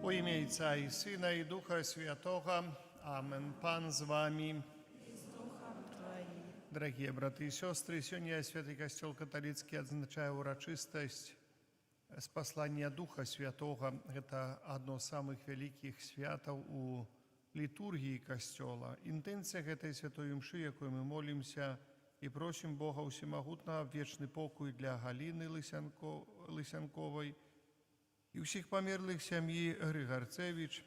У ім'я Отця і Сина, і Духа Святого. Амен. Пан з вами. Дорогие браты и сестры, сегодня Святый Костел Католицкий отзначает урочистость с послания Духа Святого. Это одно из самых великих святов у литургии Костела. Интенция этой святой мши, якой мы молимся и просим Бога Всемогутного вечный покой для Галины Лысянковой и всех померлых семьи Григорцевич,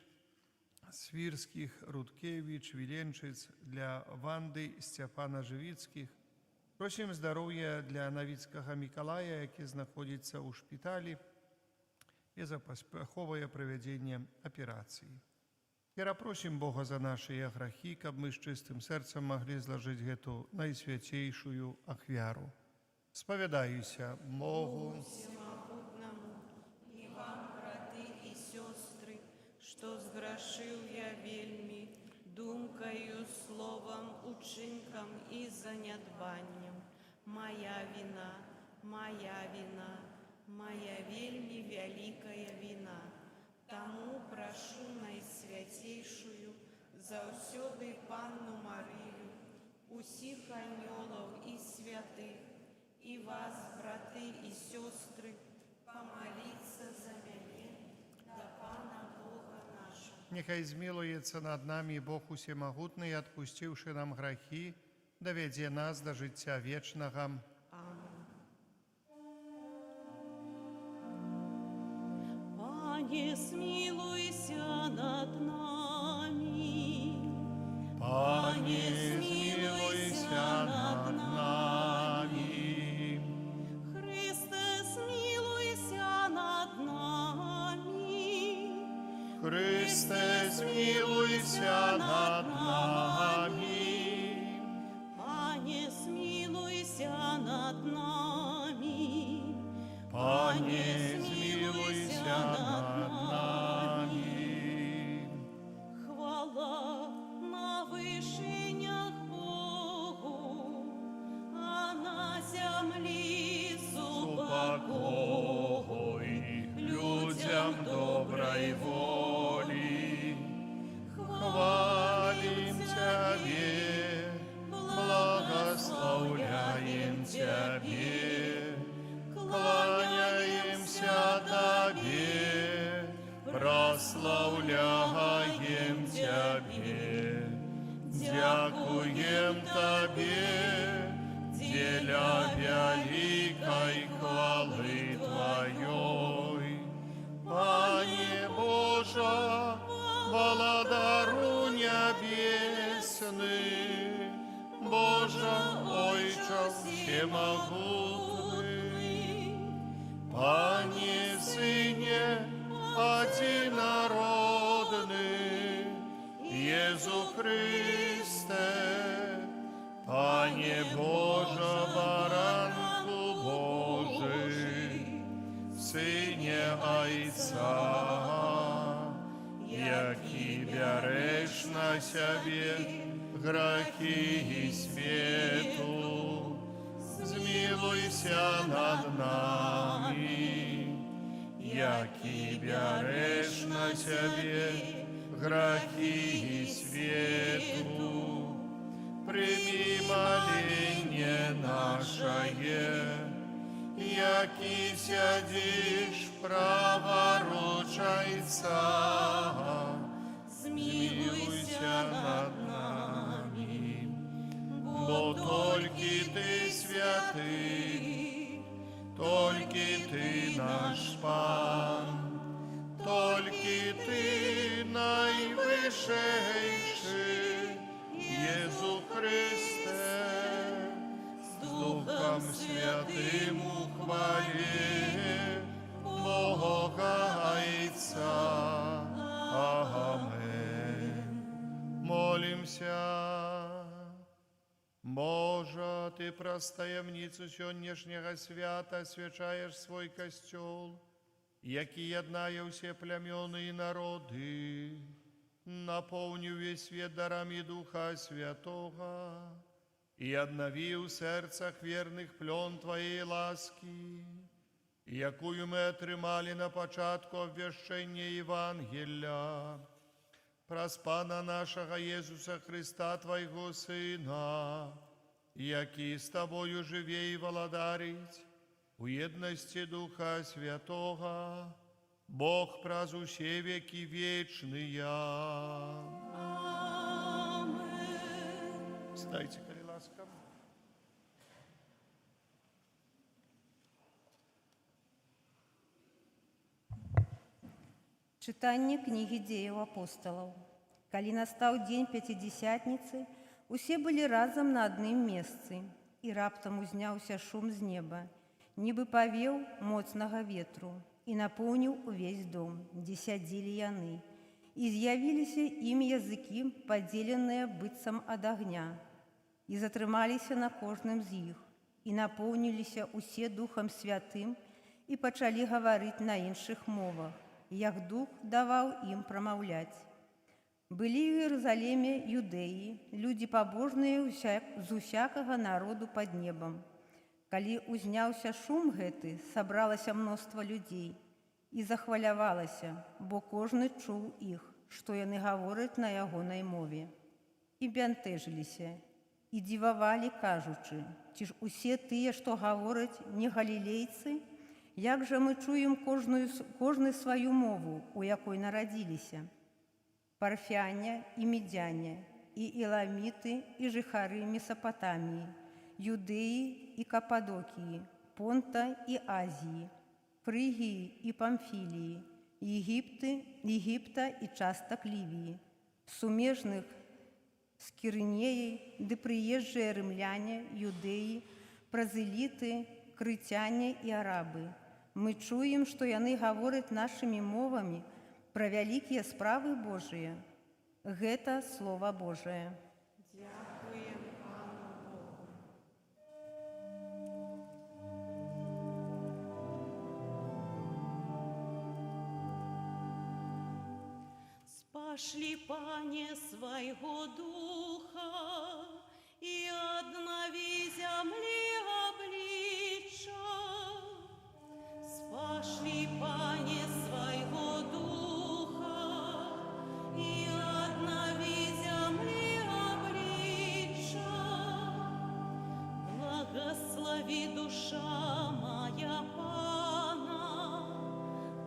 Свирских, Рудкевич, Виленчиц, для Ванды, Степана Живицких. Просим здоров'я для Новицького Миколая, який знаходиться у шпиталі, і за поспіхове проведення операції. Тепер просим Бога за наші грехи, каб ми з чистим серцем могли зложити эту найсвятейшую ахвяру. Сповідаюся Богу Всемогутному, и вам, браты и сестры, что сгрешил я вельми, думкою, словом, учинком и занядбанням. Моя вина, моя вельми великая вина. Тому прошу найсвятейшую, заусёды Панну Марию, усіх аньолов и святых, и вас, браты и сестры, помолиться за меня, до Пана Бога нашего. Нехай змилується над нами Бог Усемогутний, отпустивши нам грехи, доведе нас до життя вічного. Аминь. Пане, смилуйся над нами. Пане, змилуйся над нами. Христе, смилуйся над нами. Христе, змилуйся над нами. Пане, смилуйся над нами. Пане, змилуйся над нами. Хвала на вишенях Богу, а на землі Упокой людям доброй воли. Хвалим Тебе, благословляем Тебе, кланяемся Тебе, прославляем Тебе, дякуем Тебе, деля великой хвалы Твоей. Пане Божа, Владару небесный, Божа, Ойче всемогутный, Пане Сыне одинородный, Иисус Христе, Пане Божа, Баранку Божий, Сыне Отца, який береш на себе грехи и свету, змилуйся над нами, який береш на себе грехи и свету, прими моление наше, який сядешь праворуч Отца, змилуйся над нами, бо только Ты святый, только Ты наш Пан, только Ты наивысший, Иисус Христе, с Духом Святым ухвали Бога Отца. Аминь. Молимся. Боже, Ты простаемницу сённяшняга свята освячаешь свой костел, який єднає все племена и народы, наповнив весь свет дарами Духа Святого и обнови в сердцах верных плен Твоей ласки, якую мы атрымалі на пачатку абвяшчэння Евангелля. Праз Пана нашага Езуса Христа, Твайго Сына, які з Тобою жыве і валадарыць у еднасці Духа Святога, Бог праз усе векі вечныя. Амен. Стайте, калі ласка. Чытанне кнігі дзеяў апосталаў. Калі настаў дзень Пяцідзесятніцы, усе былі разам на адным месцы, і раптам узняўся шум з неба, нібы павеў моцнага ветру, і напоўніў увесь дом, дзе сядзелі яны. І з'явіліся ім языкі, падзеленыя быццам ад агня, і затрымаліся на кожным з іх, і напоўніліся усе Духам Святым, і пачалі гаварыць на іншых мовах, як Дух даваў ім прамаўляць. Былі ў Іерусаліме юдэі, людзі пабожныя з усякага народу пад небам. Калі ўзняўся шум гэты, сабралася мноства людзей і захвалявалася, бо кожны чуў іх, што яны гавораць на ягонай мове. І бянтэжыліся, і дзівавалі, кажучы, ці ж усе тыя, што гавораць, не галілейцы? Як жа мы чуем кожны сваю мову, у якой нарадзіліся? Парфяне і медяне, і іламіты, і жыхары Месапатаміі, Юдэі і Кападокіі, Понта і Азіі, Фрыгіі і Памфіліі, Егіпта і частак Лівіі, сумежных з Кірынеяй, ды прыезджыя рымляне, юдэі, празеліты, крыцяне і арабы. Мы чуем, што яны гавораць нашымі мовамі пра вялікія справы Божыя. Гэта Слова Божае. Дякуем Пану Богу. Спашлі, Пане, свайго Духа, і аднаві зямлі обличчя. Спашлі, Пане, свайго Духа, і аднаві зямлі обличчя. Благослови душа моя Пана,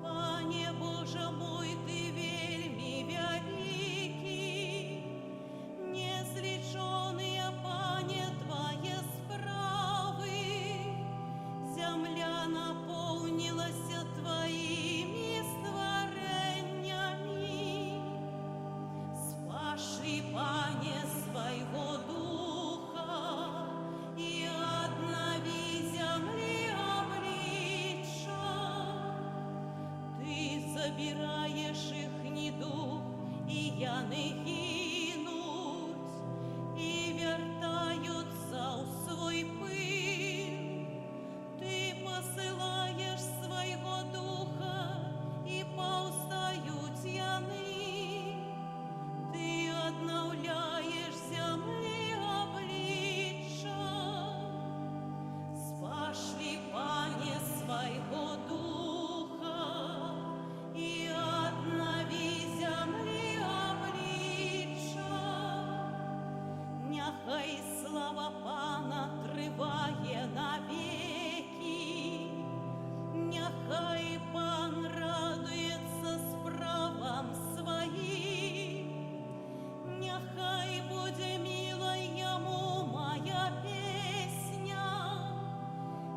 Пане Боже мой, Ты вельми вялікі, незлічоныя, Пане, Твои справы. Земля наполнилася Твоими створениями. Спашли, Пане, свайго Духа, и однови земли обличчя. Ты забираешь ихний дух, и яны гинуть, и вертаются у свой пыл. Ты посылаешь свайго Духа, и повстают яны. Ты обновляешь земли обличчя. Спашли, Пане, свайго Духа, и обнови земли обличчя. Няхай слава Пана триває навеки, няхай Пан радується справам своїм, няхай буде мила йому моя песня,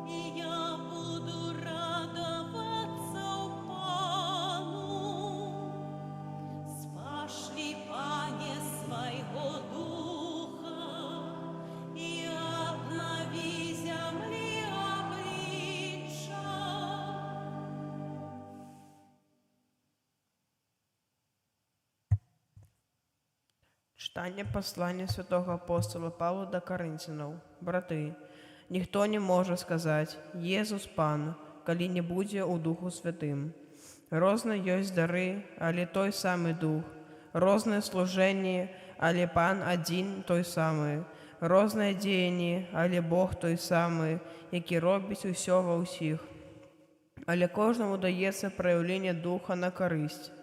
і я буду радоваться в Пану. Спашли, Пане, свайго Духа, і обнови землі обличчя. Читання послання святого апостола Павла до Коринтянаў. Браты, ніхто не можа сказаць «Езус Пан», калі не будзе ў Духу Святым. Розныя ёсць дары, але той самы Дух. Розныя служэнні, але Пан адзін той самы. Розныя дзеянні, але Бог той самы, які робіць усё ва ўсіх. Але кожнаму даецца праяўленне духа на карысць.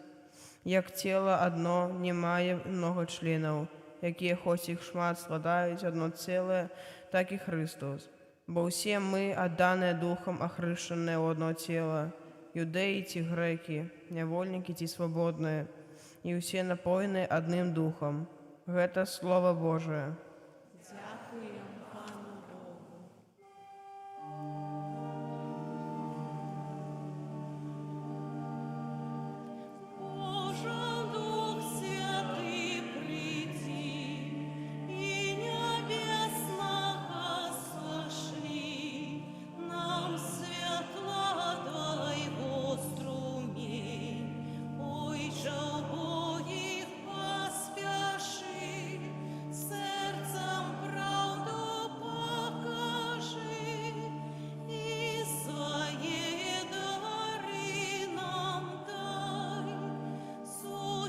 Як цела адно не мае многа членаў, якія хоць іх шмат складаюць адно цэлае, так і Христос. Бо ўсе мы, адданыя духам, ахрышчаныя ў одно цела, юдэі ці грэкі, нявольнікі ці свабодныя, і ўсе напоеныя адным духам. Гэта Слова Божае. Дякуємо Пану Богу. Боже, Дух Святий, приди, и небесного сошли, нам светла Твоего струмень, ой же убогих поспеши, сердцем правду покажи, и свои дары нам дай.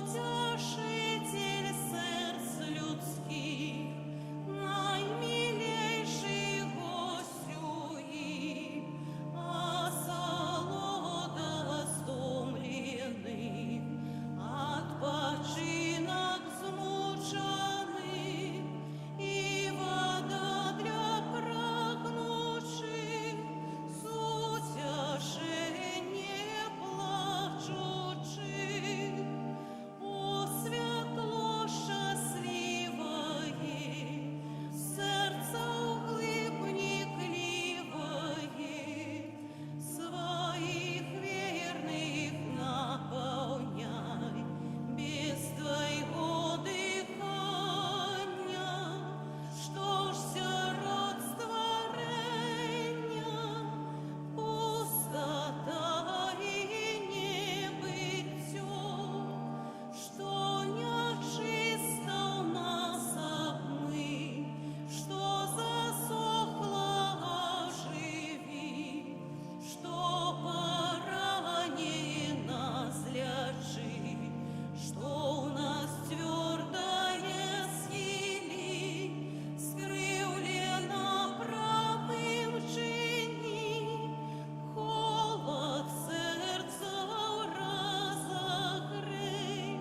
Утешитель сердц людских, наимилейший гостю их, осолода стомленных, отпочинок змученых, и вода для прагнущих, утешение плачущих. О, світло щасливое, серце углибникливое, своих верных наполняй, без Твоего дыхания, что ж сирот створення, пустота и небытие, что нечисто у нас обмы, что засохло оживи, что поранено злячи, что у нас твердое сили, скривлено правым чини, холод сердца разогрей.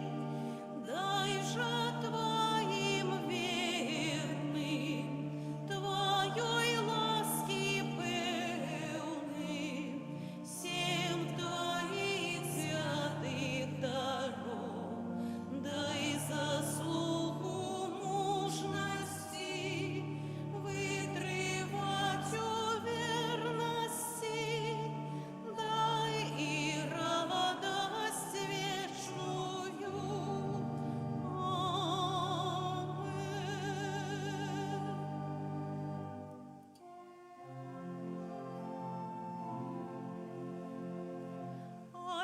Дай же Твоим верным, Твоей ласки певным, всем Твоих святых даров, дай заслугу мужности, вытривать у верности, дай и радость вечную.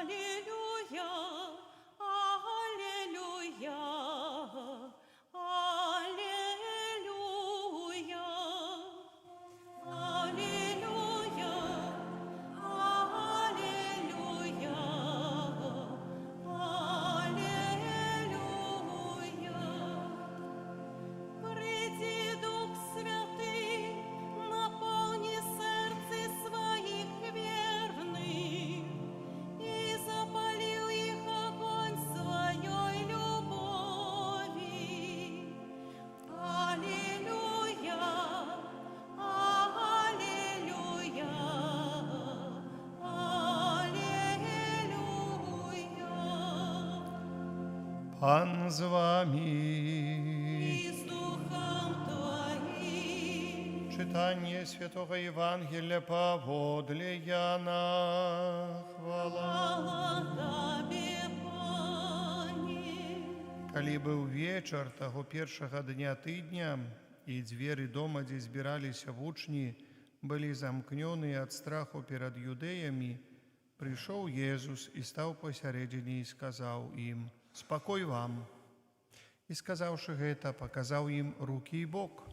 Аллилуйя, аллилуйя, аллилуйя, аллилуйя, аллилуйя, аллилуйя. Приди, Дух Святый, наполни сердце своих верных, и запалил их огонь своей любови. Аллилуйя, аллилуйя, аллилуйя. Пан з вами. И с Духом Твоим. Читание Святого Евангелия поводле Яна. Хвала. Слава Тебе, Пане. Калі быў вечар таго першага дня тыдня, і дзверы дома, дзе збіраліся вучні, былі замкнёныя ад страху перад юдэямі, прыйшоў Езус і стаў пасярэдзіне і сказаў ім: «Спакой вам!» І сказаўшы гэта, паказаў ім рукі і бок.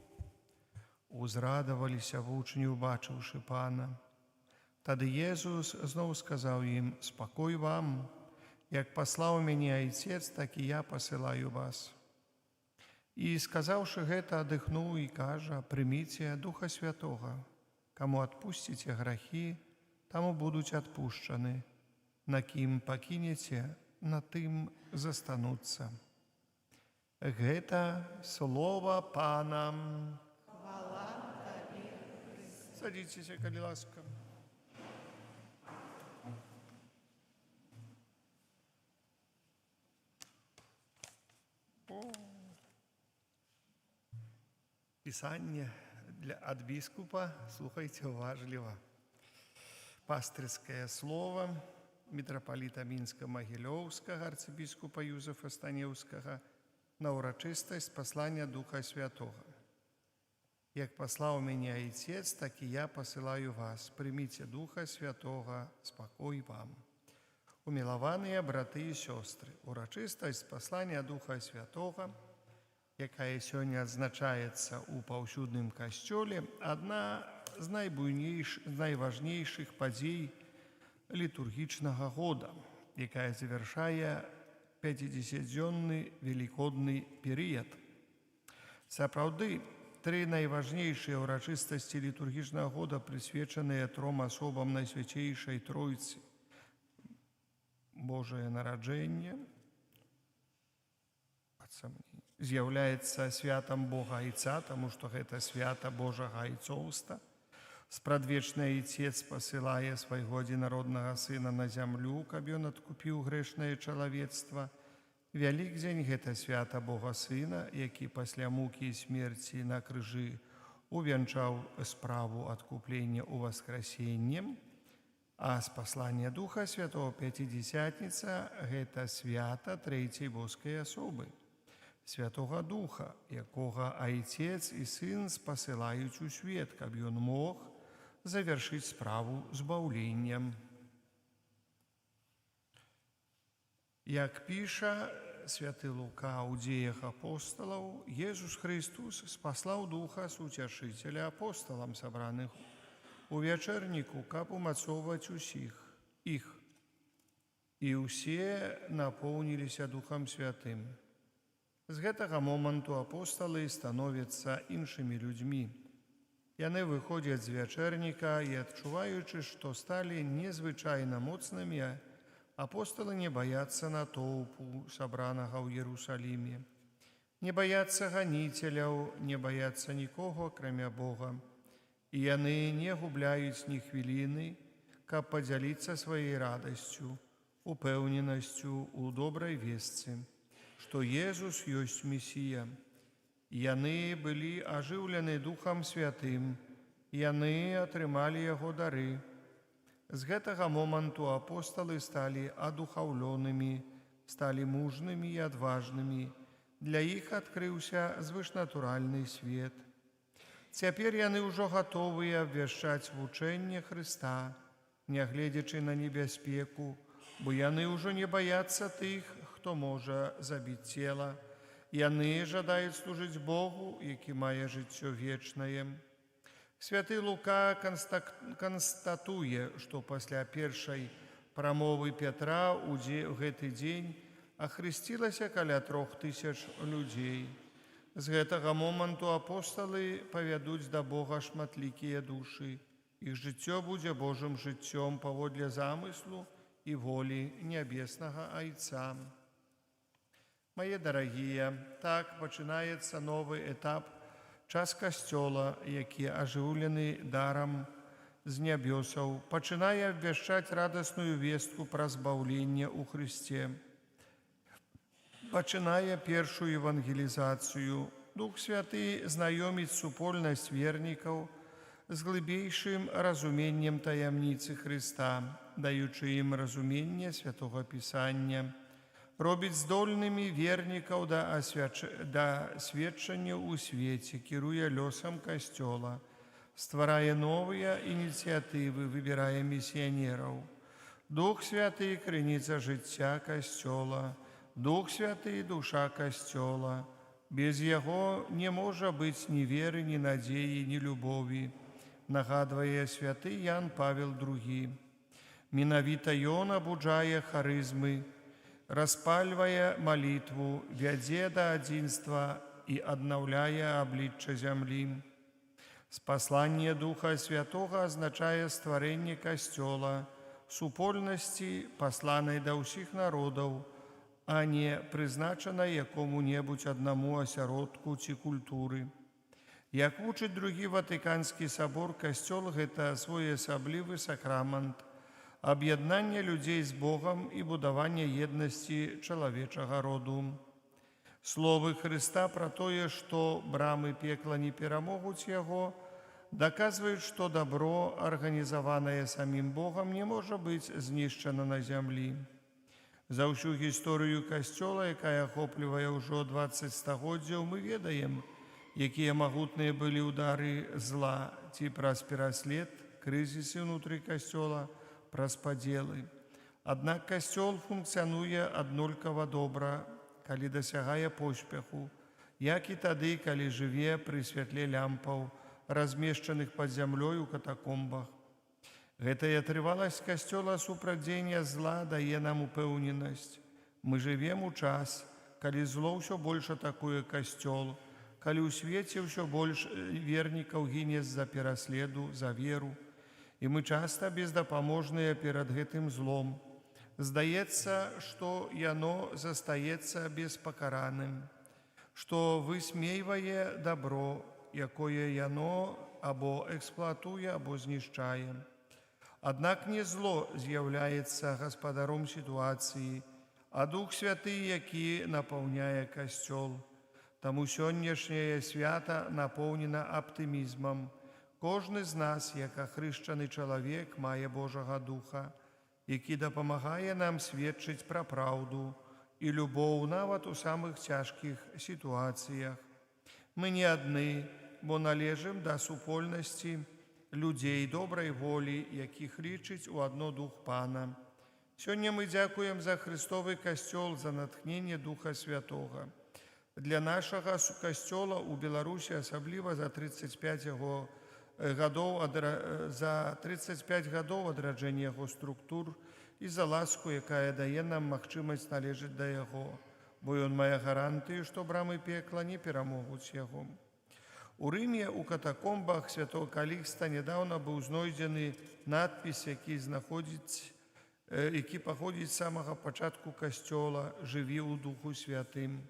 Узрадаваліся вучні, убачыўшы Пана. Тады Езус зноў сказаў ім: «Спакой вам! Як паслаў мяне Айцец, так і я пасылаю вас». І, сказаўшы гэта, адыхнуў і кажа: «Прыміце Духа Святога. Каму адпусціце грахі, таму будуць адпушчаны. На кім пакінеце, на тым застануцца. Гэта слова Пана. Садзіцеся, калі ласка. Пісанне ад біскупа, слухайце уважліва. Пастырскае слово мітрапаліта Мінска-Магілёўскага арцыбіскупа Юзефа Станеўскага на ўрачыстасць паслання Духа Святога. Як паслаў мяне Айцец, так і я пасылаю вас. Прыміце Духа Святога, спакой вам. Умілаваныя браты і сёстры, урачыстасць паслання Духа Святога, якая сёння адзначаецца ў паўсюдным касцёле, адна з найважнейшых падзей літургічнага года, якая завяршае 50-дзённы велікодны перыяд. Сапраўды, тры найважнейшыя ўрачыстасці літургічнага года прысвечаныя тром асобам Найсвяцейшай Тройцы. Божае нараджэнне з'яўляецца святам Бога Айца, таму што гэта свята Божага айцоўства. Спрадвечны Айцец пасылае свайго адзінароднага сына на зямлю, каб ён адкупіў грэшнае чалавецтва. Вялікдзень – гэта свята Бога Сына, які пасля мукі і смерці на крыжы увянчаў справу адкуплення ў васкрасеннем, а з паслання Духа Святого Пяцідзясятніца – гэта свята трэцяй боскай асобы, Святога Духа, якога Айцец і Сын спасылаюць у свет, каб ён мог завяршыць справу збаўлення. Як піша святы Лука ў дзеях апосталаў, Езус Христус спаслаў Духа Суцяшыцеля апосталам, сабраных у вячэрніку, каб умацоўваць усіх іх. І ўсе напоўніліся Духам Святым. З гэтага моманту апосталы становяцца іншымі людзьмі. Яны выходзяць з вячэрніка і, адчуваючы, што сталі незвычайна моцнымі, апосталы не баяцца натоўпу, сабранага ў Єрусаліме, не баяцца ганіцеляў, не баяцца нікога, акрамя Бога. І яны не губляюць ні хвіліны, каб падзяліцца сваёй радасцю, упэўненасцю ў добрай вестцы, што Езус ёсць Месія. Яны былі ажыўлены Духам Святым, яны атрымалі яго дары. З гэтага моманту апосталы сталі адухаўлёнымі, сталі мужнымі і адважнымі. Для іх адкрыўся звышнатуральны свет. Цяпер яны ўжо гатовыя абвяшчаць вучэнне Хрыста, нягледзячы на небяспеку, бо яны ўжо не баяцца тых, хто можа забіць цела. Яны жадаюць служыць Богу, які мае жыццё вечнае. Святы Лука канстатуе, што пасля першай прамовы Пятра ў гэты дзень ахрысцілася каля 3000 людзей. З гэтага моманту апосталы павядуць да Бога шматлікія душы. Іх жыццё будзе Божым жыццём паводле замыслу і волі нябеснага Айца. Мае дарагія, так пачынаецца новы этап, час Касцёла, які ажыўлены дарам з нябёсаў, пачынае абвяшчаць радасную вестку пра збаўленне ў Хрысце. Пачынае першую евангелізацыю. Дух Святы знаёміць супольнасць вернікаў з глыбейшым разуменнем таямніцы Хрыста, даючы ім разуменне Святога Пісання, робіць здольнымі вернікаў да сведчання ў свеце, кіруе лёсам Касцёла, стварае новыя ініцыятывы, выбірае місіянераў. Дух Святы – крыніца жыцця Касцёла, Дух Святы – душа Касцёла. Без яго не можа быць ні веры, ні надзеі, ні любові, нагадвае святы Ян Павел II. Менавіта ён абуджае харызмы, распальвае малітву, вядзе да адзінства і аднаўляе аблічча зямлі. Спасланне Духа Святога азначае стварэнне Касцёла, супольнасці, пасланай да ўсіх народаў, а не прызначанай якому-небудзь аднаму асяродку ці культуры. Як вучыць другі Ватыканскі сабор, Касцёл – гэта своеасаблівы сакрамент, аб'яднання людзей з Богам і будавання еднасці чалавечага роду. Словы Хрыста пра тое, што брамы пекла не перамогуць яго, даказваюць, што дабро, арганізаванае самім Богам, не можа быць знішчана на зямлі. За ўсю гісторыю Касцёла, якая ахоплівае ўжо 20 стагоддзяў, мы ведаем, якія магутныя былі ўдары зла, ці праз пераслед, крызісы ўнутры Касцёла, праз падзелы. Аднак Касцёл функцыянуе аднолькава добра, калі дасягае поспеху, як і тады, калі жыве пры святле лямпаў, размешчаных пад зямлёй у катакомбах. Гэтая трываласць Касцёла супрацьдзеяння зла дае нам упэўненасць. Мы жывем у час, калі зло ўсё больш атакуе Касцёл, калі ў свеце ўсё больш вернікаў гіне з-за пераследу, за веру, і мы часта бездапаможныя перад гэтым злом. Здаецца, што яно застаецца беспакараным, што высмейвае дабро, якое яно або эксплуатуе, або знішчае. Аднак не зло з'яўляецца гаспадаром сітуацыі, а Дух Святы, які напаўняе Касцёл. Таму сённяшняе свята напоўнена аптымізмам. Кожны з нас, як ахрышчаны чалавек, мае Божага Духа, які дапамагае нам сведчыць пра праўду і любоў нават у самых цяжкіх сітуацыях. Мы не адны, бо належым да супольнасці людзей добрай волі, якіх лічыць у адно Дух Пана. Сёння мы дзякуем за Хрыстовы Касцёл, за натхненне Духа Святога. Для нашага Касцёла ў Беларусі, асабліва за 35 гадоў адраджэння яго структур і за ласку, якая дае нам магчымасць належыць да яго, бо ён мае гарантыю, што брамы пекла не перамогуць яго. У Рыме у катакомбах святого Калікста нядаўна быў знойдзены надпіс, які паходзіць з самага пачатку Касцёла «Жыві ў Духу Святым».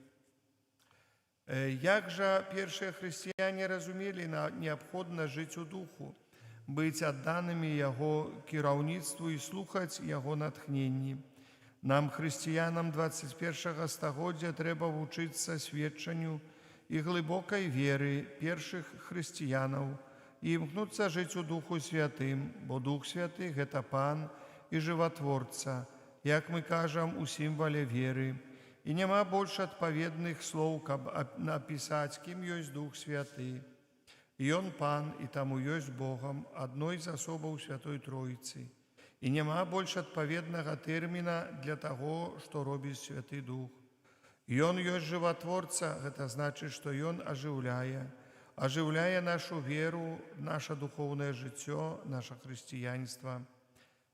Як жа першыя хрысціяне разумелі неабходна жыць у духу, быць адданымі яго кіраўніцтву і слухаць яго натхненні. Нам, хрысціянам 21 стагоддзя, трэба вучыцца сведчанню і глыбокай веры першых хрысціянаў і імкнуцца жыць у Духу Святым, бо Дух Святы – гэта Пан і жыватворца, як мы кажам у сімвале веры. І няма больш адпаведных слоў, каб напісаць, кім ёсць Дух Святы. Ён Пан, і таму ёсць Богам, адной з асобаў Святой Тройцы. І няма больш адпаведнага тэрміна для таго, што робіць Святы Дух. Ён ёсць жыватворца, гэта значыць, што Ён ажыўляе нашу веру, наша духоўнае жыццё, наша хрысціянства.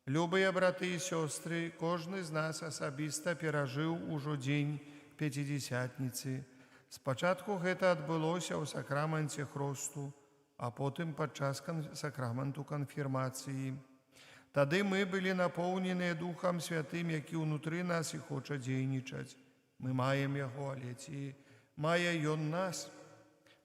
Любыя браты і сёстры, кожны з нас асабіста перажыў ужо дзень Пяцідзясятніцы. Спачатку гэта адбылося ў сакраменце хросту, а потым падчас сакраменту канфірмацыі. Тады мы былі напоўненыя Духам Святым, які ўнутры нас і хоча дзейнічаць. Мы маем яго, але ці мае ён нас?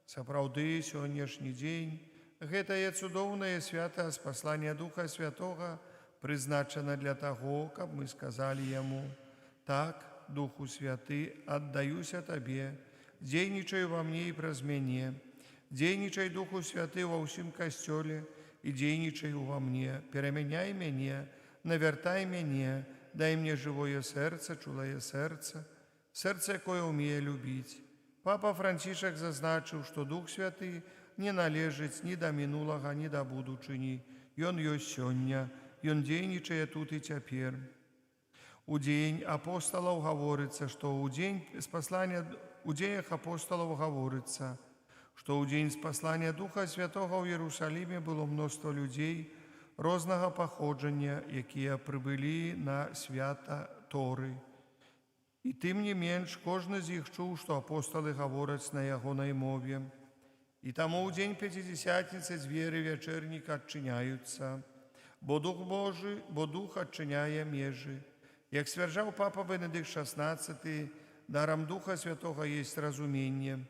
Сапраўды, сённяшні дзень, гэтае цудоўнае свята спаслання Духа Святога прызначана для таго, каб мы сказалі яму: «Так, Духу Святы, аддаюся табе, дзейнічай ва мне і праз мяне, дзейнічай, Духу Святы, ва ўсім Касцёле і дзейнічай ува мне, перамяняй мяне, навяртай мяне, дай мне жывое сэрца, чулае сэрца, сэрца, якое ўмее любіць». Папа Францішак зазначыў, што Дух Святы не належыць ні да мінулага, ні да будучыні. Ён ёсць сёння, ён дзейнічае тут і цяпер. У дзень апосталаў гаворыцца, што ў дзеях апосталаў гаворыцца, што ў дзень спаслання Духа Святога ў Іерусаліме было мноства людзей рознага паходжання, якія прыбылі на свята Торы. І тым не менш, кожны з іх чуў, што апосталы гавораць на ягонай мове. І таму ў дзень Пяцідзесятніцы дзверы вячэрніка адчыняюцца, бо дух адчыняе межы. Як сцвярджаў папа Бенедыкт XVI, дарам Духа Святога есть разуменне.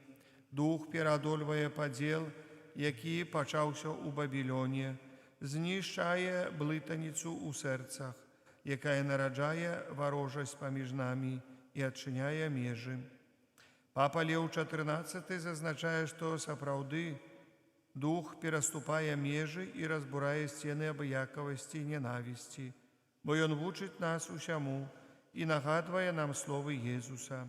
Дух пераадольвае падзел, які пачаўся ў Бабілоне, знішчае блытаніцу ў сэрцах, якая нараджае варожасць паміж намі і адчыняе межы. Папа Леў XIV зазначае, што сапраўды дух пераступае межы і разбурае сцены абыякавасці і ненавісці, бо ён вучыць нас усяму і нагадвае нам словы Езуса.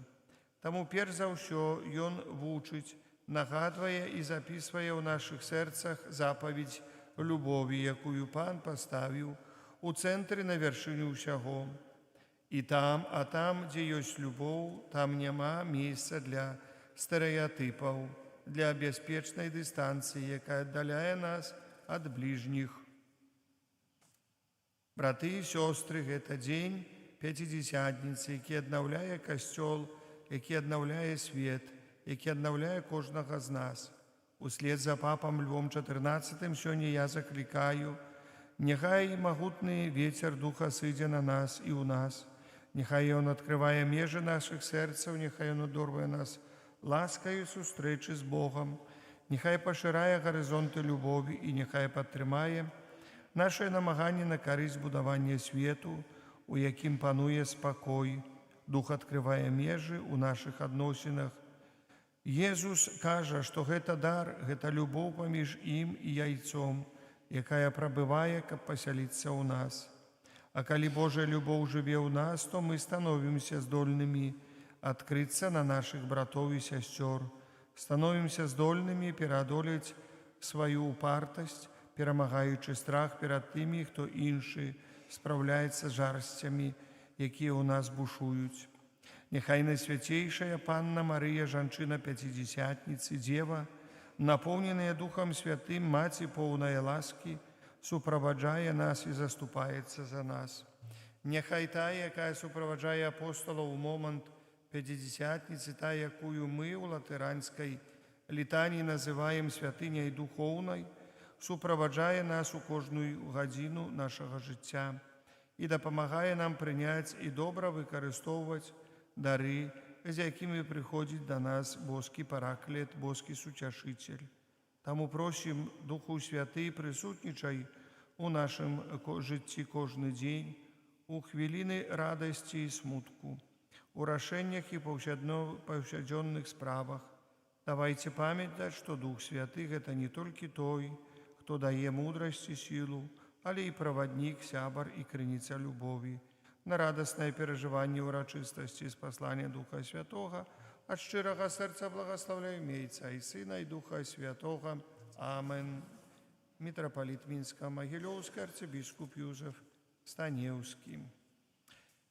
Таму перш за ўсё ён вучыць, нагадвае і запісвае ў нашых сэрцах запаведь любові, якую Пан паставіў у цэнтры на вяршыню ўсяго. І там, дзе ёсць любоў, там няма месца для стэрэатыпаў, для бяспечнай дыстанцыі, якая аддаляе нас ад бліжніх. Браты і сёстры, гэта дзень Пяцідзесятніцы, які аднаўляе Касцёл, які аднаўляе свет, які аднаўляе кожнага з нас. Услед за папам Львом XIV сёння я заклікаю: няхай магутны вецер Духа сыдзе на нас і ў нас, няхай ён адкрывае межы нашых сэрцаў, няхай ён адорвае нас ласкаю сустрэчы з Богам, няхай пашырае гарызонты любові і няхай падтрымае нашае намаганне на карысць будавання свету, у якім пануе спакой. Дух адкрывае межы ў нашых адносінах. Езус кажа, што гэта дар, гэта любоў паміж ім і яйцом, якая прабывае, каб пасяліцца ў нас. А калі Божая любоў жыве ў нас, то мы становімся здольнымі адкрыцца на нашых братоў і сясцёр, становімся здольнымі пераадолець сваю упартасць, перамагаючы страх перад тымі, хто іншы спраўляецца з жарсцямі, якія ў нас бушуюць. Няхай найсвяцейшая Панна Марыя, жанчына Пяцідзесятніцы, дзева, напоўненая Духам Святым, маці поўная ласкі, суправаджае нас і заступаецца за нас. Няхай тая, якая суправаджае апосталаў у момант Пяцідзесятніцы, тая, якую мы ў латыранскай літаніі называем святыняй духоўнай, суправаджае нас у кожную гадзіну нашага жыцця і дапамагае нам прыняць і добра выкарыстоўваць дары, з якімі прыходзіць да нас боскі параклет, боскі суцяшыцель. Таму просім, Духу Святы, прысутнічай у нашым жыцці кожны дзень, у хвіліны радасці і смутку, у рашэннях і паўсядзённых справах. Давайце памятаць, што Дух Святы – гэта не толькі той, хто дае мудрасць і сілу, але і праваднік, сябар і крыніца любові. На радаснае перажыванне ўрачыстасці спаслання Духа Святога ад шчырага сэрца благаслаўляем Отца і Сына і Духа Святога. Амен. Митрополит Минско-Могилевский, арцебископ Юзеф Станевский.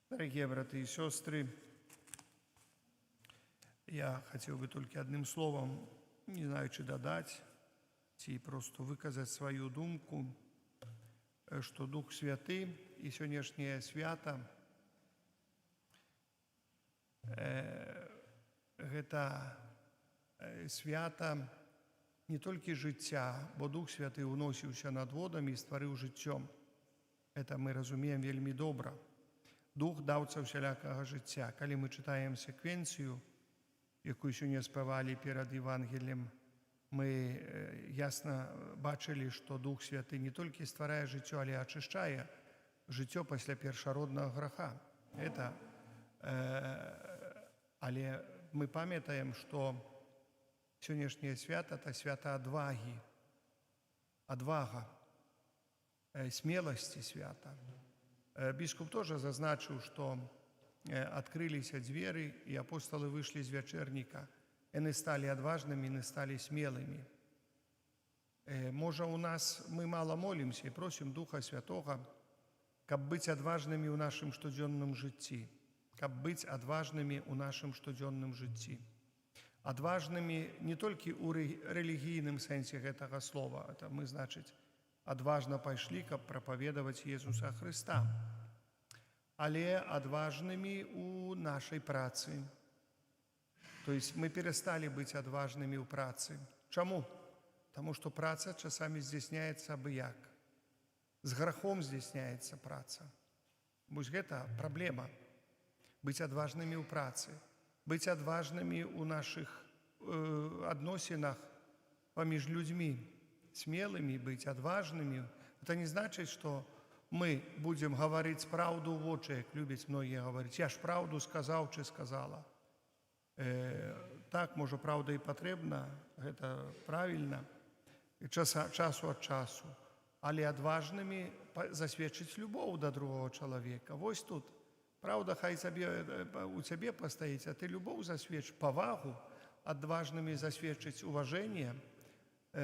Дорогие братья и сестры, я хотел бы только одним словом, не знаю, чи додать, чи просто выказать свою думку, что Дух Святый и сегодняшнее свято это свято не толькі жыцця, бо Дух Святы ўносіўся над водамі і стварыў жыццём. Это мы разумеем вельмі добра. Дух даўца ўсялякага жыцця. Калі мы чытаем секвенцыю, якую сёння спявалі перад Евангеліем, мы ясна бачылі, што Дух Святы не толькі стварае жыццё, але ачышчае жыццё пасля першароднага граха. Але мы памятаем, што сённяшняе свята – это свята адвагі, адвага, смеласці свята. Біскуп тоже зазначыў, што адкрыліся дзверы, і апосталы выйшлі з вячэрніка. Яны сталі адважнымі, яны сталі смелымі. Можа, у нас мы мала молімся і просім Духа Святога, каб быць адважнымі ў нашым штодзённым жыцці, каб быць адважнымі ў нашым штодзённым жыцці. Адважнымі не толькі ў рэлігійным сэнсе гэтага слова, это мы, значыць, адважна пайшлі, каб прапаведаваць Езуса Хрыста, але адважнымі ў нашай працы. То есть мы пересталі быць адважнымі ў працы. Чаму? потому что праца часами здзяйсняецца абы-як. З грахом здзяйсняецца праца. Вось гэта праблема. Быць адважнымі ў працы, быць адважнымі ў нашых адносінах паміж людзьмі, смелымі, быць адважнымі. Это не значыць, што мы будзем гаварыць праўду ў вочы, як любяць многія гаварыць. Я ж праўду сказаў ці сказала. Так, можа, праўда і патрэбна, гэта правільна, часу ад часу, але адважнымі засведчыць любоў да другого чалавека. Вось тут праўда хай у цябе пастаіць, а ты любоў засведч, павагу, адважнымі засведчыць уважэнне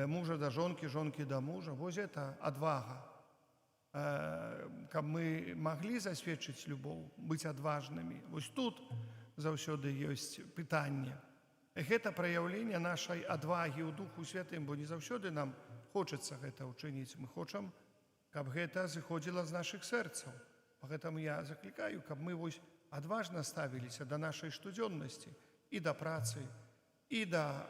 мужа да жонкі, жонкі да мужа. Вось гэта адвага. Каб мы маглі засведчыць любоў, быць адважнымі. Вось тут заўсёды ёсць пытанне. Гэта праяўленне нашай адвагі ў Духу Святым, бо не заўсёды нам хочацца гэта ўчыніць. Мы хочам, каб гэта зыходзіла з нашых сэрцаў. Гэтаму я заклікаю, каб мы вось адважна ставіліся да нашай штодзённасці і да працы, і да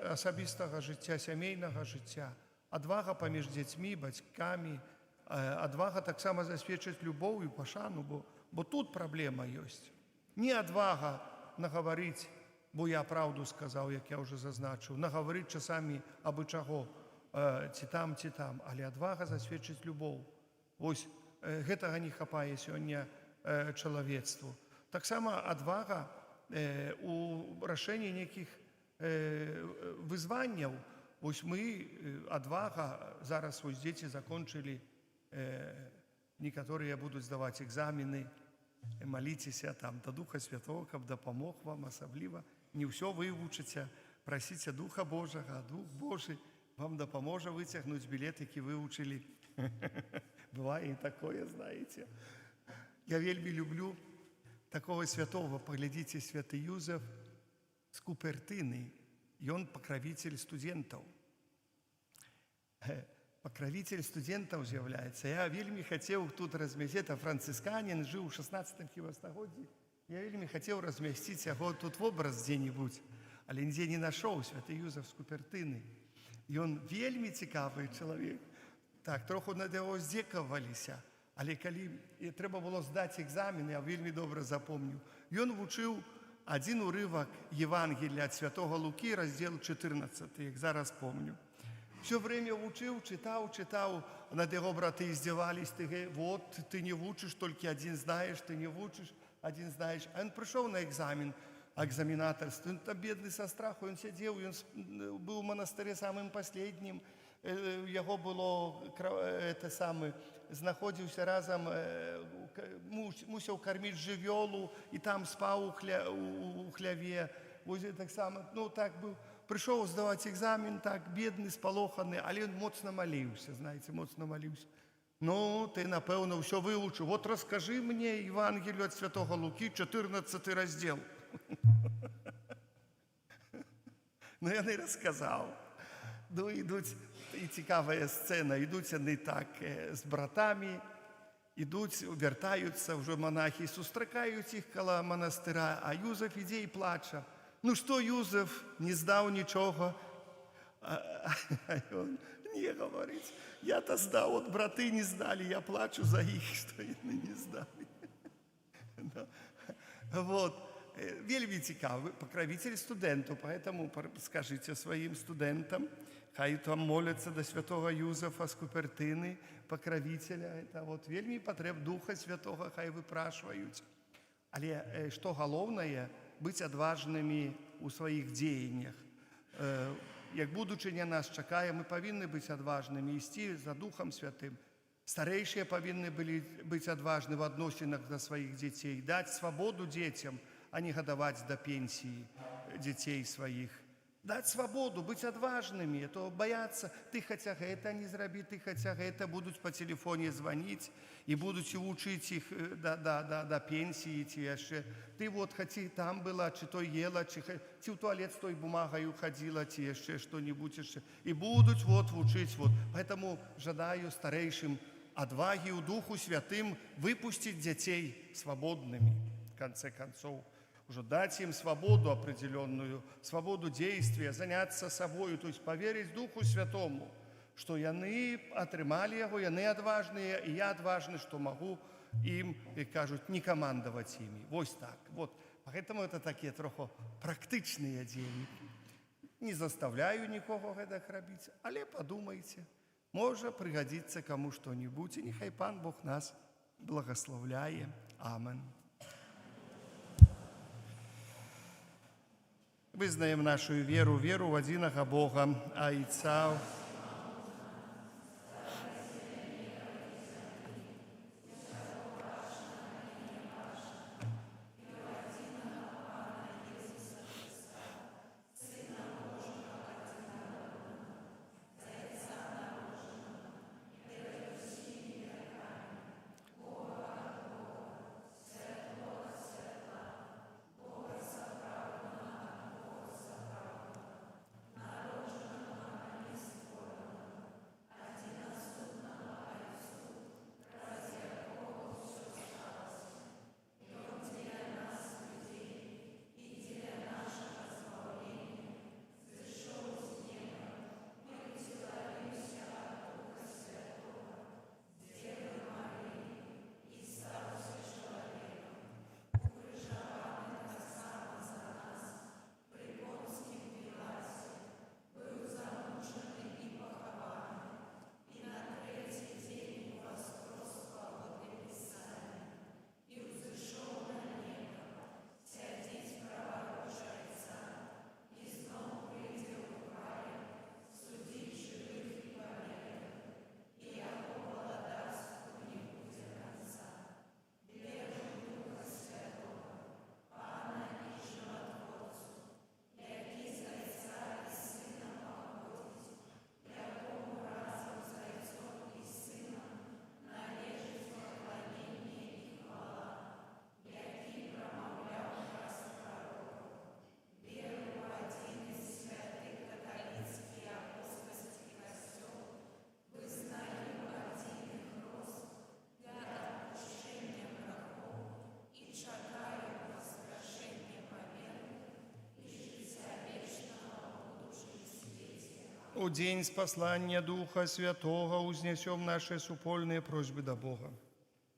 асабістага жыцця, сямейнага жыцця. Адвага паміж дзецьмі, бацькамі, адвага таксама засведчыць любоў і пашану, бо тут праблема ёсць. Не адвага нагаварыць, бо я праўду сказаў, як я ўжо зазначыў, нагаварыць часамі абы чаго, ці там, але адвага засведчыць любоў. Вось гэтага не хапае сёння чалавецтву. Таксама адвага у рашэнні нейкіх вызванняў. Вось мы, адвага, зараз вось дзеці закончылі, некаторыя будуць здаваць экзамены, маліцеся там да Духа Святого, каб дапамог вам, асабліва. Не ўсё вывучыце, прасіце Духа Божага, а Дух Божы вам дапаможа выцягнуць білет, які вывучылі. Бывае і такое, знаеце. Я вельмі люблю такого святого. Паглядзіце, святы Юзеф з Купертыны. Ён пакравіцель студэнтаў. Пакравіцель студэнтаў з'яўляецца. Я вельмі хацеў тут размясціць, францысканін, жыў у 16 стагоддзі. Я вельмі хацеў размясціць яго тут вобраз дзе-небудзь, але нідзе не нашоў. Святы Юзеф з Купертыны. Ён вельмі цікавы чалавек. Так, троху над яго здзекаваліся, але калі трэба было здаць экзамен, я вельмі добра запомніў. Ён вучыў адзін урывак Євангелія ад святого Лукі, раздзел 14, як зараз помню. Всё время вучыў, чытаў, над яго браты издевались, вот, ты не вучыш, толькі адзін знаеш, ты не вучыш, адзін знаеш. А ён прыйшоў на экзамен, экзаменатарство, он там бедны са страху, ён сядзеў, ён быў у манастыры самым последнім, яго было, знаходзіўся разам, мусіў карміць жывёлу, і там спаў у хляве. Вось таксама, так быў. Прыйшоў здаваць экзамен, так, бедны, спалоханы, але ён моцна маліўся, знаеце, моцна маліўся. Ты, напэўна, ўсё вывучыў. Вот раскажы мне Евангелію ад святого Лукі, 14 раздзел. Ён і расказаў. Ідуць, і цікавая сцэна, ідуць яны так з братамі, ідуць, вяртаюцца ўжо монахі, сустракаюць іх каля манастыра, а Юзеф ідзе і плача. Што, Юзеф, не здаў нічога? А ён не гаварыць. Я-то здаў, от браты не здалі, я плачу за іх, што яны не здалі. Вот. Вельмі цікавы пакравіцель студэнтаў, поэтому скажыце сваім студэнтам, хай там моляцца да святого Юзефа з Купертыны, пакравіцеля. Это вот вельмі патрэб Духа Святога, хай выпрашваюць. Але што галоўнае, быць адважнымі ў сваіх дзеяннях. Як будучыня нас чакае, мы павінны быць адважнымі, ісці за Духам Святым. Старэйшыя павінны быць адважны в адносінах да сваіх дзяцей, даць свабоду дзецям, а не гадаваць да пенсіі дзяцей сваіх. Даць свабоду, быць адважнымі, а то баяцца, ты хаця гэта не зрабі, ты хаця гэта, будуць па телефоне званіць і будуць вучыць іх да пенсіі, ці яшчэ. Ты вот хаці там была, ці то ела, ці ў туалет з той бумагаю хадзіла, ці яшчэ што-небудзь яшчэ. І будуць вот вучыць. Поэтому жадаю старэйшым адвагі ў Духу Святым выпусціць дзяцей свабоднымі, в конце концов. уже дать им свободу определенную, свободу действия, заняться собой, то есть поверить Духу Святому, что яны атрымали яго, яны адважныя, і я адважны, што магу ім, як кажуць, не камандаваць імі. Вось так. Вот. Поэтому это такія трохи практычныя дзеянні. Не заставляю нікого гэтак рабіць, але падумайце, можа прыгадзіцца каму што-нибудь, і нехай Пан Бог нас благословляе. Амен. Вызнаем нашу веру в адзінага Бога, Айца, у день спаслания Духа Святого узнесем наши супольные просьбы до Бога.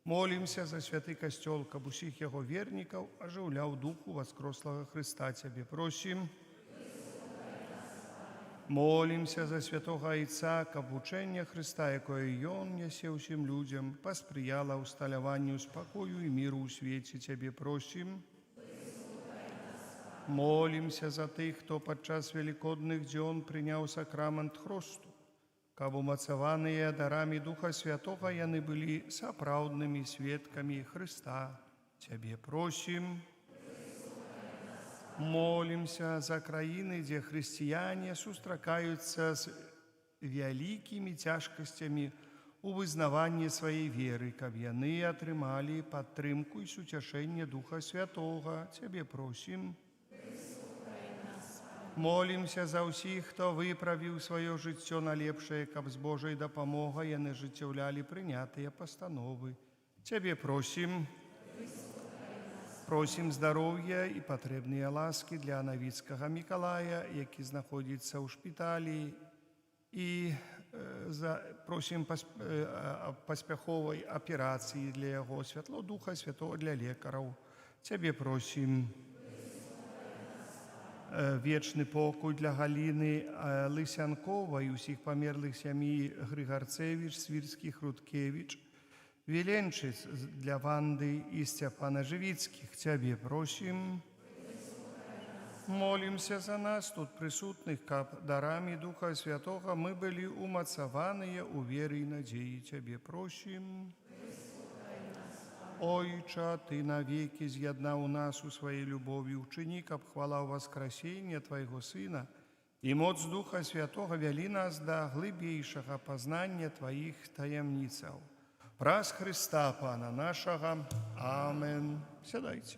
Молимся за святый костел, каб усіх яго вернікаў ажыўляў Духу воскреслого Христа. Тебе просим. Молимся за святого Айца, каб учение Христа, якое Ён нясе ўсім людям, паспрыяла усталяванню спокою и миру ў свеце. Тебе просим. Молимся за тых, хто падчас великодных дзён прыняў сакрамент хросту, каб умацаваныя дарамі Духа Святого яны былі сапраўднымі сведкамі Христа. Тебе просим. Молимся за краіны, дзе хрысціяне сустракаюцца з вялікімі цяжкасцямі у вызнаванні сваёй веры, каб яны атрымалі падтрымку і суцяшэнне Духа Святого. Тебе просим. Молимся за ўсіх, хто выправіў сваё жыццё на лепшае, каб з Божай дапамогай яны жыццяўлялі прынятыя пастановы. Тебе просим. Просим здароўя і патрэбныя ласкі для Навіцкага Мікалая, які знаходзіцца ў шпіталі, і просим паспяховай аперацыі для яго, святло Духа Святого для лекараў. Тебе просим. Вечны покой для Галіны Лысянковай, усіх памерлых сям'і Грыгарцевіч, Свірскіх, Рудкевіч, Віленчыц для Ванды і Сцяпана Жывіцкіх. Тебе просим. Молимся за нас, тут присутных, каб дарамі Духа Святого мы былі умацаваныя ў веры і надзеі. Тебе просим. Ойча, Ты навеки з'яднаў нас у сваёй любові, учыні, каб хвала воскресення Твайго Сына і моц Духа Святого вялі нас да глыбейшага пазнання Тваіх таямніцаў. Праз Христа Пана нашага. Амен. Сядайце.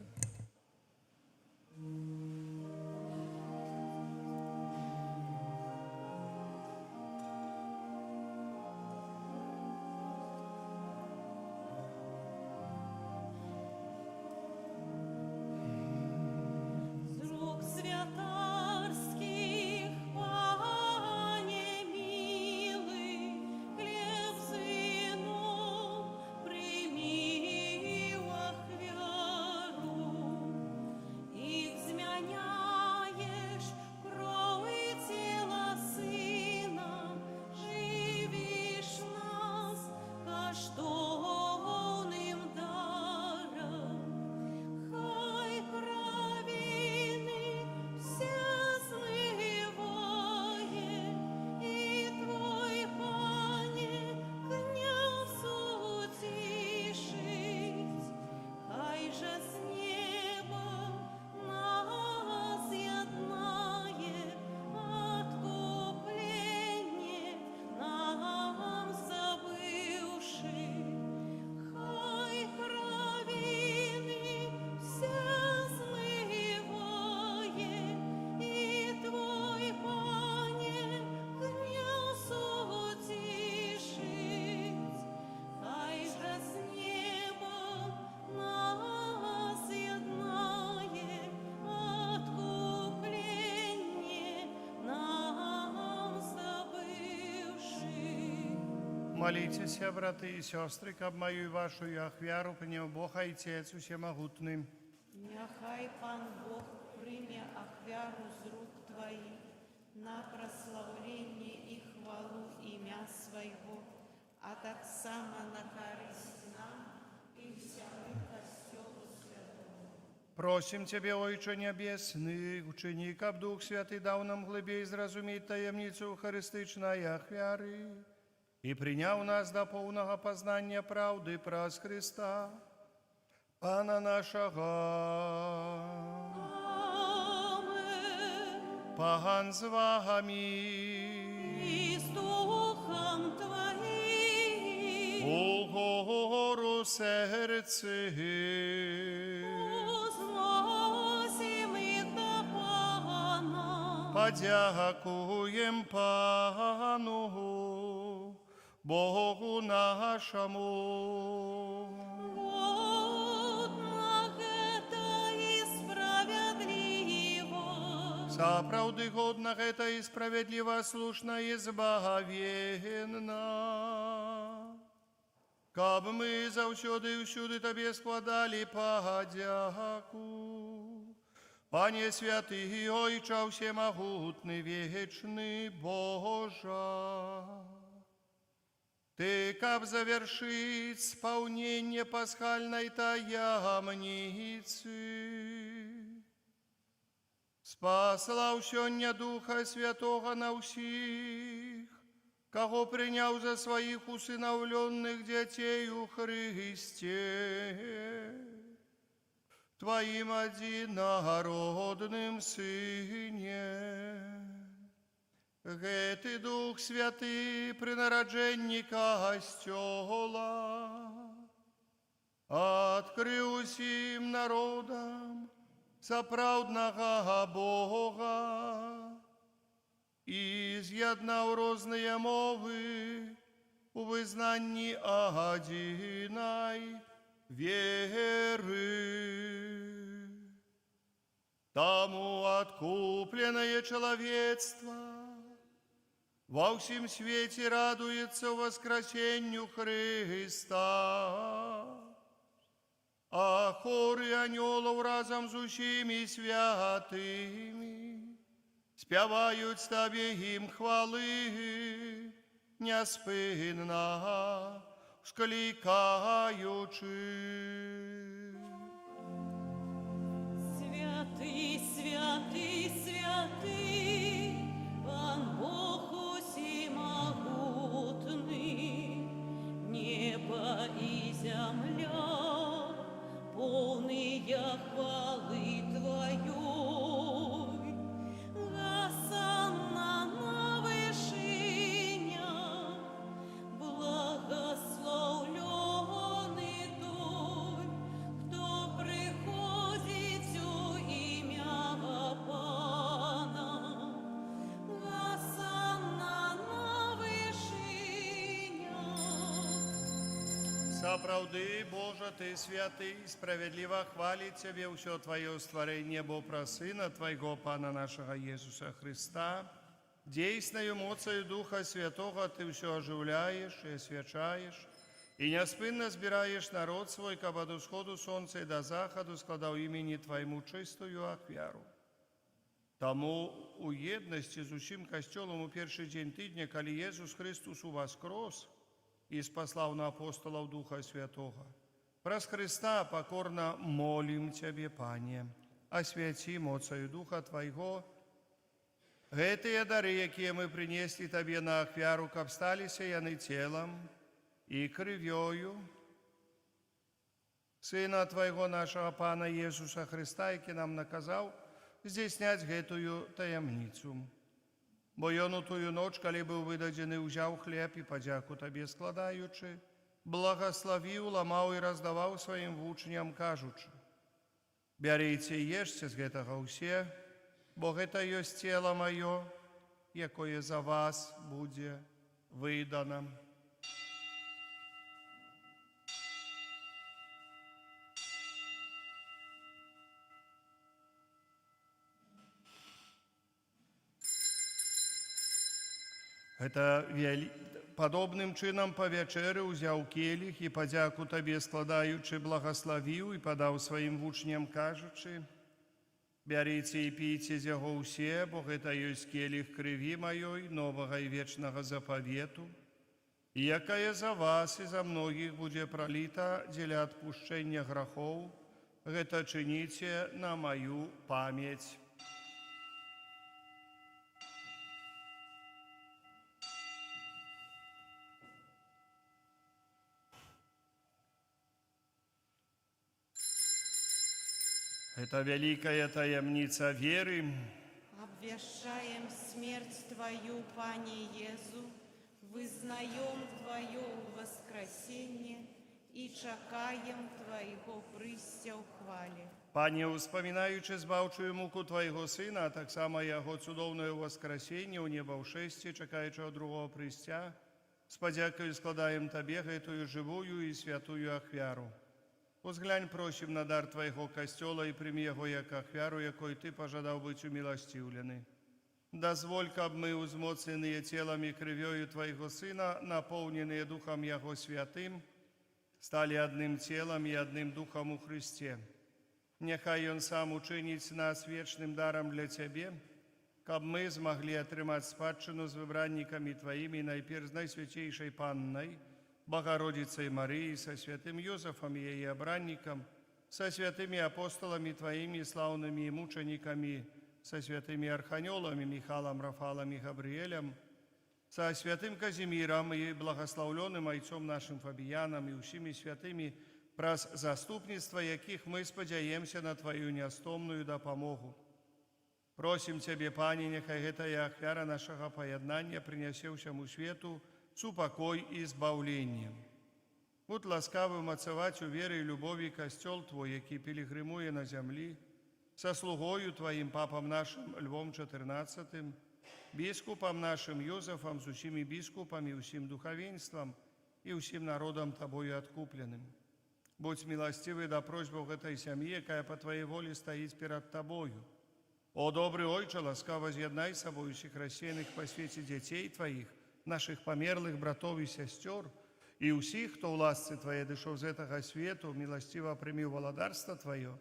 Молитесь, браты и сестры, каб мою и вашу ахвяру принял Бог Отец Всемогутный. Няхай Пан Бог прийме ахвяру з рук Твоих на прославление и хвалу имя Своего, а так само на користь нам и всему костелу святому. Просим Тебе, Отче Небесный, учини, каб Дух Святый дал нам глубей зразуміть таємницю харистичної ахвяри и приняв нас до полного познания правды праз Христа, Пана нашего. Амен. Пан з вами, И с Духом Твоим. у гору серці. Возносим их до Пана. Подякуєм Пану, Богу нашому. Годно это и справедливо. Заправды годно это и справедливо, слушно и збагавенно. Каб ми завсюди і всюди Тобі складали подяку. Пане святий, Ойче всемогутний, вечный Божа, Ты, каб завершить исполнение пасхальной таямницы, спаслав сёння Духа Святого на всіх, кого принял за своих усыновленных детей у Христе, Твоим одинородным Сыне. Гети Дух Святий при народженні костьола открив усім народам соправдного Бога і з'єднав різні мови у визнанні одиной веры. Тому откупленное человечество во всем свете радуется воскресению Христа, а хоры анgelов разом с усими святыми спевают Тебе им хвалы, неспинно скликаючи. Святый, святый, святый, Пан Бог всемогутный, небо и земля, полные хвалы Твоей. Госанна на вышинях, благословленный той, кто приходит в имя Пана. Госанна на вышинях. Заправды, Боже, Ты святый, справедливо хвалит Тебе все Твое створение, бо про Сына Твоего, Пана нашего Иисуса Христа. Дейсною моцею Духа Святого Ты все оживляешь и освячаешь, и неспинно збираешь народ свой, каб от усходу солнца и до заходу складал имени Твоему чистую ахвяру. Тому у єдності з усім костьолом у перший день тижня, коли Єсус Христос воскрес и спаслав на апостолов Духа Святого, праз Христа покорно молим Тебе, Пане, освяти моцею Духа Твоего гэтыя дары, якія мы принесли Тебе на ахвяру, каб сталіся яны телом и кров'ю Сына Твоего нашего Пана Иисуса Христа, який нам наказав здійснять гэтую таямницю. Бо ён у тую ноч, калі быў выдадзены, узяў хлеб і падзяку Табе складаючы, благословил, ламаў і раздаваў сваім вучням, кажучы: «Бярыце і ешце з гэтага ўсе, бо гэта ёсць цела маё, якое за вас будзе выдано». Это Падобным чынам па вячэры ўзяў келіх і падзяку табе складаючы благаславіў і падаў сваім вучням, кажучы: «Бярыце і пійце з яго ўсе, бо гэта ёсць келіх крыві маёй, новага і вечнага запавету, якая за вас і за многіх будзе праліта дзеля адпушчэння грахоў. Гэта чыніце на маю памяць». Это вялікая таямніца веры. Обвящаем смерть Твою, Пане Езу, вызнаем Твое воскресение и чакаем Твоего прыся ў хвале. Пане, успамінаючы збаўчую муку Твайго Сына, а таксама Яго цудоўнае воскресенне ў неба ў шэсці, чакаючага другого прыйсця, з падзякаю складаем Табе гэтую жывую і святую ахвяру. Узглянь, просім, на дар Твайго касцёла і прымі яго як ахвяру, якой Ты пажадаў быць уміласціўлены. Дазволь, каб мы, узмоцненыя целам і крывёю Твайго Сына, напоўненыя Духам Яго Святым, сталі адным целам і адным Духам у Христе. Няхай Ён сам учыніць нас вечным дарам для Цябе, каб мы змаглі атрымаць спадчыну з выбраннікамі Тваімі, найперш з Найсвяцейшай Паннай, Богородицей Марии, со святым Йозефом и ее обранником, со святыми апостолами Твоими, славными мучениками, со святыми архангелами Михаилом, Рафалом и Габриэлем, со святым Казимиром и благословленным отцом нашим Фабияном и всеми святыми, праз заступництва яких мы спадзяемся на Твою неостомную допомогу. Просим Тебе, Пане, нехай гэтая ахвяра нашего пояднания принесе всему свету супокой и избавление. Будь ласкавы умацаваць у веры и любови касцёл Твой, які пілігрымуе на зямлі, со слугою Твоим папам нашим Львом XIV, біскупам нашим Йозефом, з усімі біскупами, усім духовенством и усім народом Тобою откупленным. Будь милостивый до просьбаў гэтай сям'і, якая по Твоей волі стаіць перад Тобою. О, добрый Ойче, ласкаво з'яднай собою всіх рассеянных по свете детей Твоих, наших померлых братов и сестер, и усіх, хто ў ласцы Твоей дышоў з гэтага свету, милостиво прымі валадарство Твое,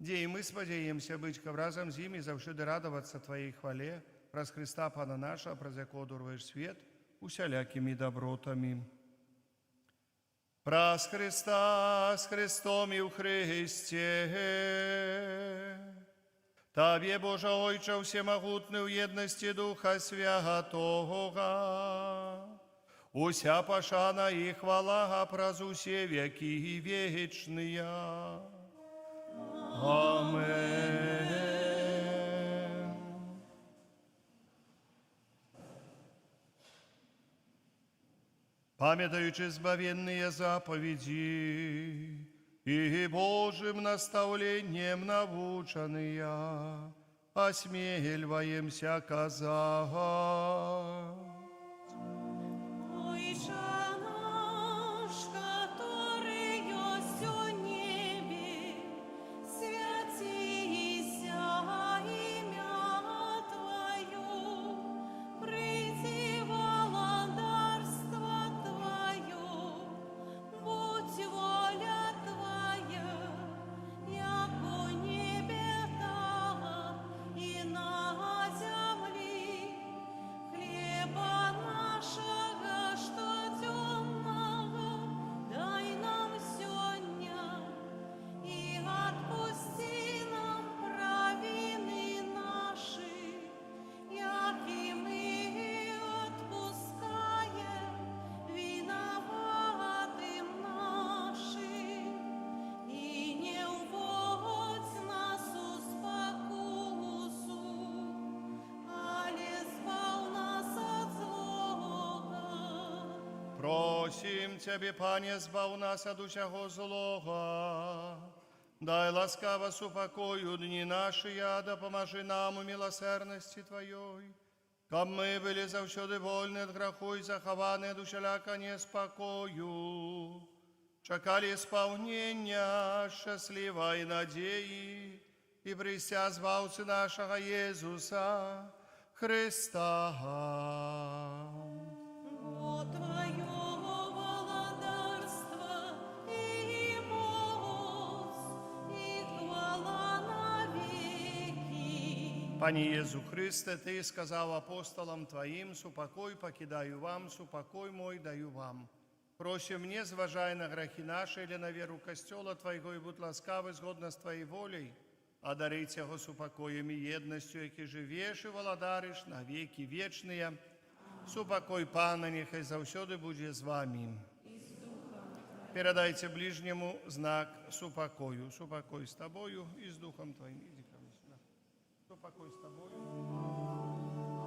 дзе і мы спадзяемся быць, каб разам з імі заўсёды радавацца Твоей хвале, праз Христа Пана наша, праз якого дурваеш свет усялякімі добротами. Праз Христа, с Христом і ў Христе, Табе, Боже Ойче, всемогутный в едности Духа Святого, уся пошана и хвала праз усе веки и вечные. Аминь. Памятаючи збавенные заповеди и Божьим наставлением наученные, осмеливаемся казать. Ойче наш, который есть о небе, святися имя Твое, приди валадарство Твое, будь воля Твоя, яко небе так и на земле. Хлеба нашего штоденного дай нам сегодня, и отпусти нам провины наши, яки мы отпускаем виноватым нашим, и не уводь нас у спокусу, але избав нас от злого. Просим Тебе, Пане, збав нас от усяго злого. Дай ласкаво с упокою дни наши, да поможи нам у милосердности Твоей, каб мы были завсёды вольны от греху и захованы от усяляка неспокою, чакали исполнения счастливой надеи и прися збавцы нашего Иисуса Христа. Твое володарство и моц, и хвала навеки. Пане Єзу Христе, Ти сказав апостолам Твоїм, «Супокой покидаю вам, супокой мой даю вам». Просим, не зважай на грехи наши или на веру Костела Твоего, и будь ласкавы згодно с Твоей волей, одарить его супокоем и едностью, яки живешь и володариш на веки вечные. Супокой Пана, нехай завсёды буде з вами. Передайте ближнему знак супокою. Супокой с тобою и с Духом Твоим. Иди ко мне сюда. Супокой с тобою.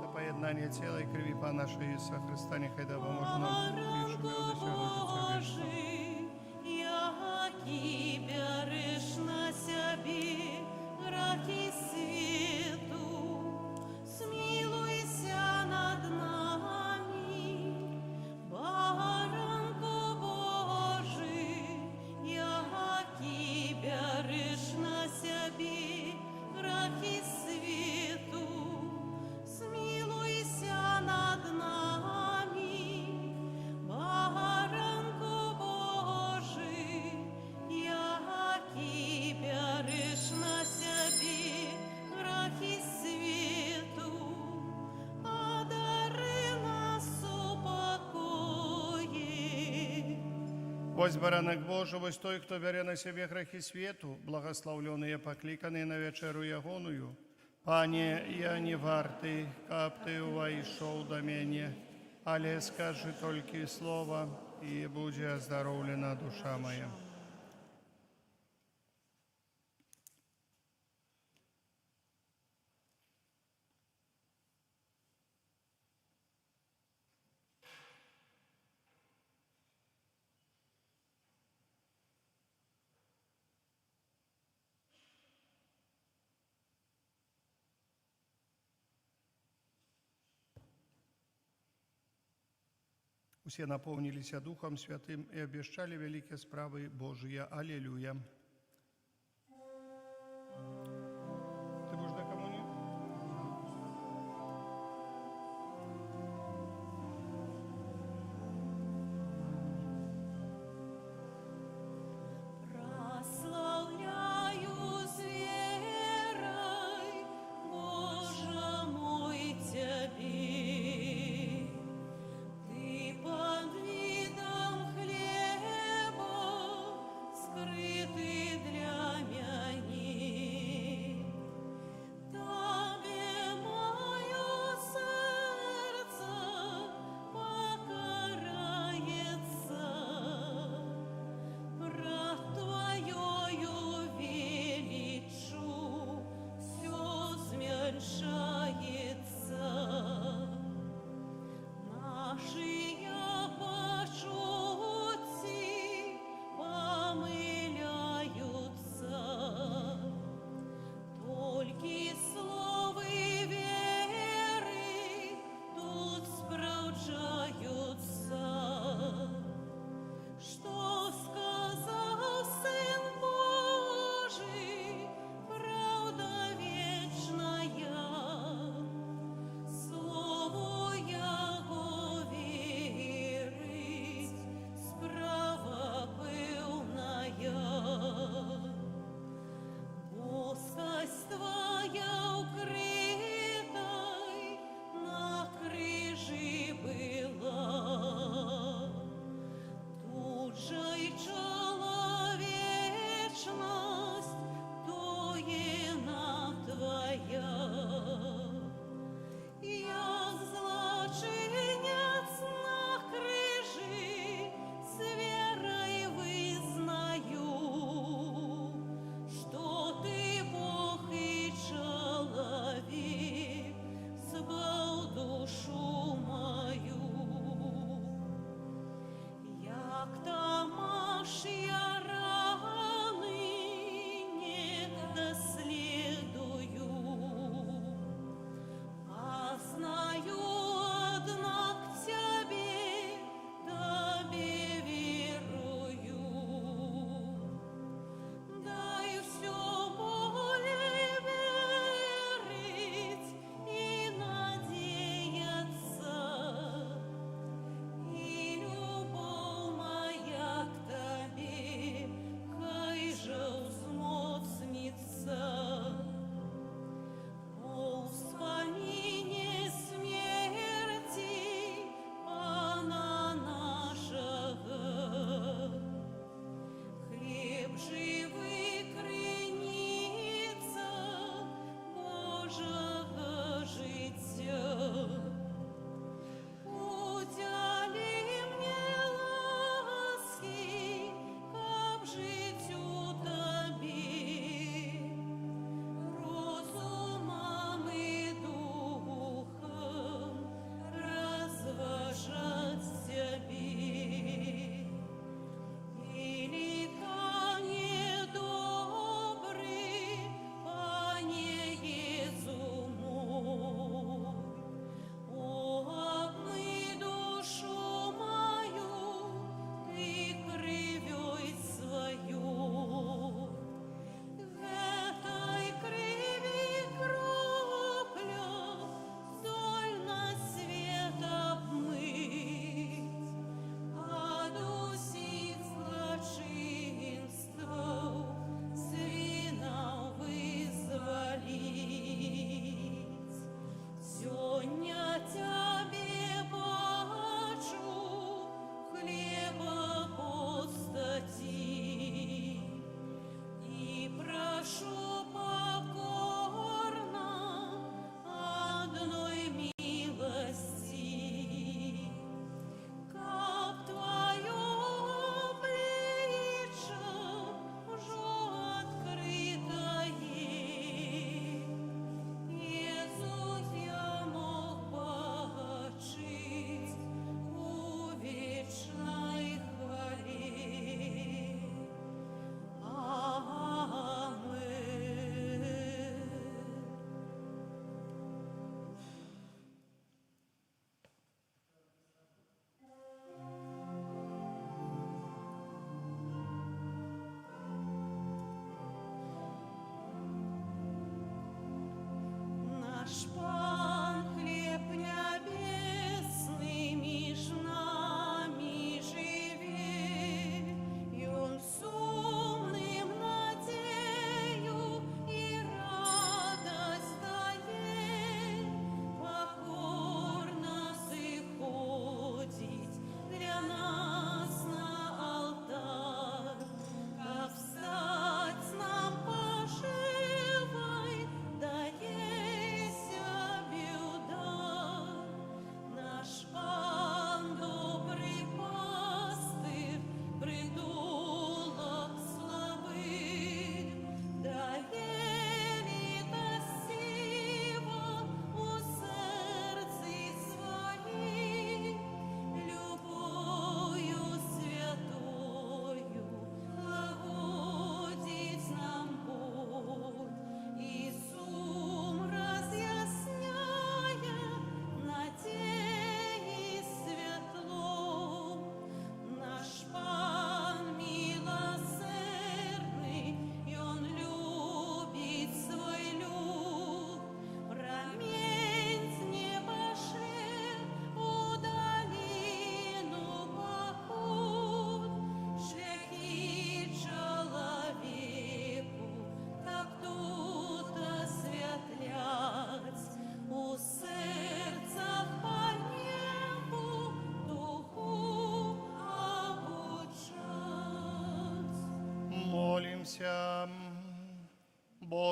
Да поеднание тела и крови Пана нашего Иисуса Христа, нехай да поможет нам бывшими удосягнуть життя вічного. Яки береш на себе грехи свету, смилуйся над нами, Баранко Божий, яки береш на себе грехи свету, смилуйся над нами, Баранко Божий, яки береш на себе грехи свету, одари нас упокои. Вось баранок Божий, вось той, кто бере на себе грехи свету, благословленные, покликанные на вечеру ягоную. Пане, я не вартый, каб ты увайшов до меня, але скажи только слово, и будет оздоровлена душа моя. Все наполнились Духом Святым и обещали великие справы Божие. Аллилуйя. Ты будешь до коммунии? Прославляю с верой, Боже мой, Тебе. Ты под видом хлеба, скрытый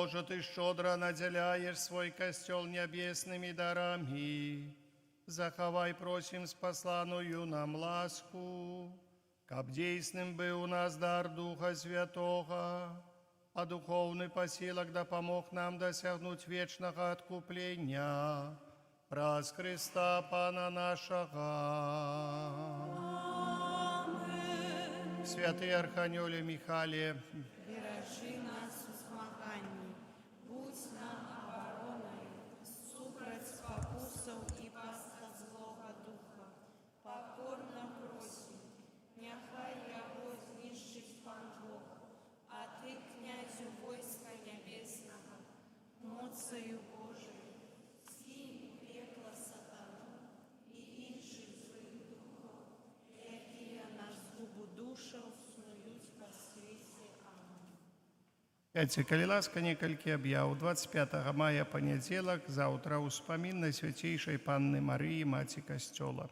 Боже, Ты щедро наделяешь свой костел небесными дарами. Заховай, просим, спасланую нам ласку, каб дейсным был у нас дар Духа Святого, а духовный посилок да помог нам досягнуть вечного откупления. Праз Христа Пана нашего. Святый Архангеле Михале, бережи нас у змаганні, будь нам обороною, супроть спокусов и паска злого духа. Покорно просим, нехай его знищить пан Бог, а ты, князю войска небесного, моцею Божою, скинь пекло сатану и інших злих духов, які на згубу душаў снують по світі. Амінь. Пяці, калі ласка, некалькі аб'яў. 25 мая, панядзелак, заўтра ўспамін на свяцейшай Панны Марыі, маці Касцёла.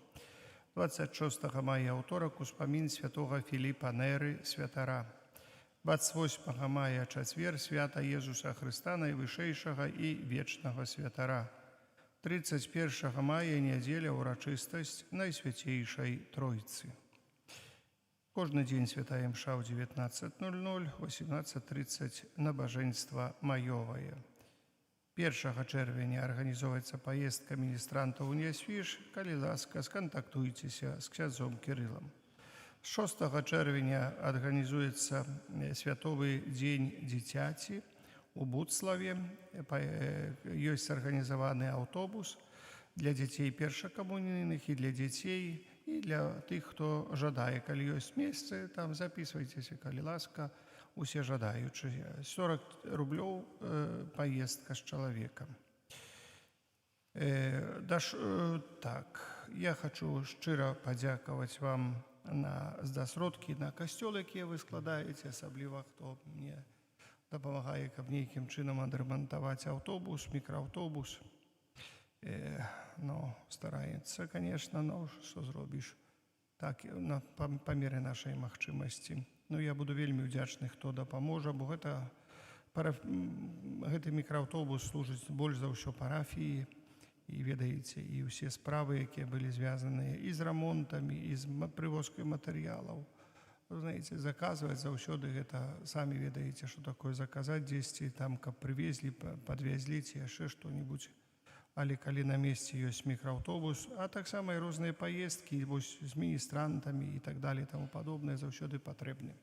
26 мая, аўторак, успамін святога Філіпа Неры, святара. 28 мая, чацвер, свята Езуса Хрыста, найвышэйшага і вечнага святара. 31 мая, нядзеля, урачыстасць Найсвяцейшай Тройцы. Кожны дзень святая імша ў 19:00, 18:30 набажэнства маёвае. 1 чэрвеня арганізоўваецца паездка міністранта ў Нясвіж. Калі ласка, скантактуйцеся з ксяндзом Кірылам. 6 чэрвеня арганізуецца святовы дзень дзіцяці у Буцлаве. Ёсць арганізаваны аўтобус для дзяцей першакамунійных і для дзяцей, і для тых, хто жадае. Калі ёсць месцы, там записывайтеся, калі ласка, усе жадаючыя. 40 рублёў паездка з чалавекам. Так, я хочу шчыра падзякаваць вам за сродкі на касцёл, якія вы складаеце, асабліва хто мне дапамагае, каб нейкім чынам адрамантаваць аўтобус, мікрааўтобус. Стараецца, конечно, што зробіш так, па меры нашай магчымасці. Я буду вельмі ўдзячны, хто дапаможа, бо гэты мікрааўтобус служыць больш за ўсё парафіі, і ведаеце, і ўсе справы, якія былі звязаныя і з рамонтамі, і з прывозкай матэрыялаў. Знаеце, заказваць заўсёды гэта, самі ведаеце, што такое заказаць дзесьці, там, каб прывезлі, падвязлі ці яшчэ што-небудзь. Але калі на месцы ёсць мікрааўтобус, а таксама і розныя паездкі з міністрантамі і так далее, таму падобнае заўсёды патрэбны.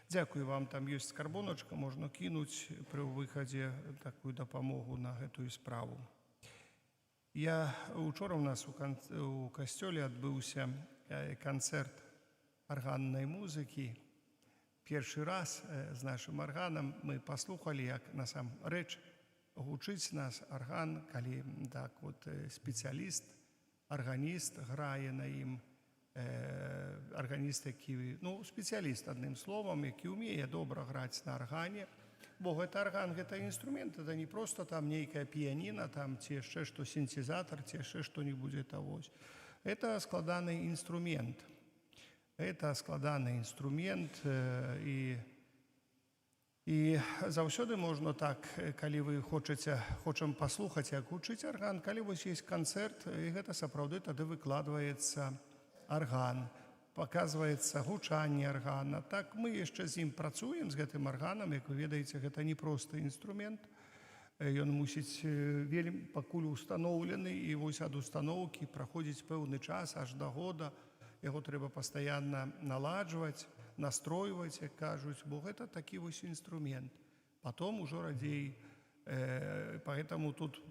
Дзякую вам, там ёсць скарбоначка, можна кінуць пры выхадзе такую дапамогу на гэтую справу. Учора у нас у касцёле адбыўся канцэрт арганнай музыкі. Першы раз з нашым арганам мы паслухалі, як насамрэч гучыць нас арган, калі так спецыяліст, арганіст грае на ім, арганіст, які, спецыяліст, адным словам, які ўмее добра граць на аргане, бо гэта арган, гэта інструмент, это не проста там нейкая піяніна, там ці яшчэ што сінтезатар, ці яшчэ што-небудзь тавось. Это складаны інструмент. Это складаны інструмент, і заўсёды можна так, калі вы хочам паслухаць, як гучыць арган, калі вось ёсць канцэрт, і гэта сапраўды тады выкладваецца арган, паказваецца гучанне аргана. Так, мы яшчэ з ім працуем, з гэтым арганам, як вы ведаеце, гэта не просты інструмент. Ён мусіць вельмі пакуль устаноўлены, і вось ад устаноўкі праходзіць пэўны час, аж да года. Яго трэба пастаянна наладжваць, настройваць, як кажуць, бо гэта такі вось інструмент. Потом ужо радзей, поэтому тут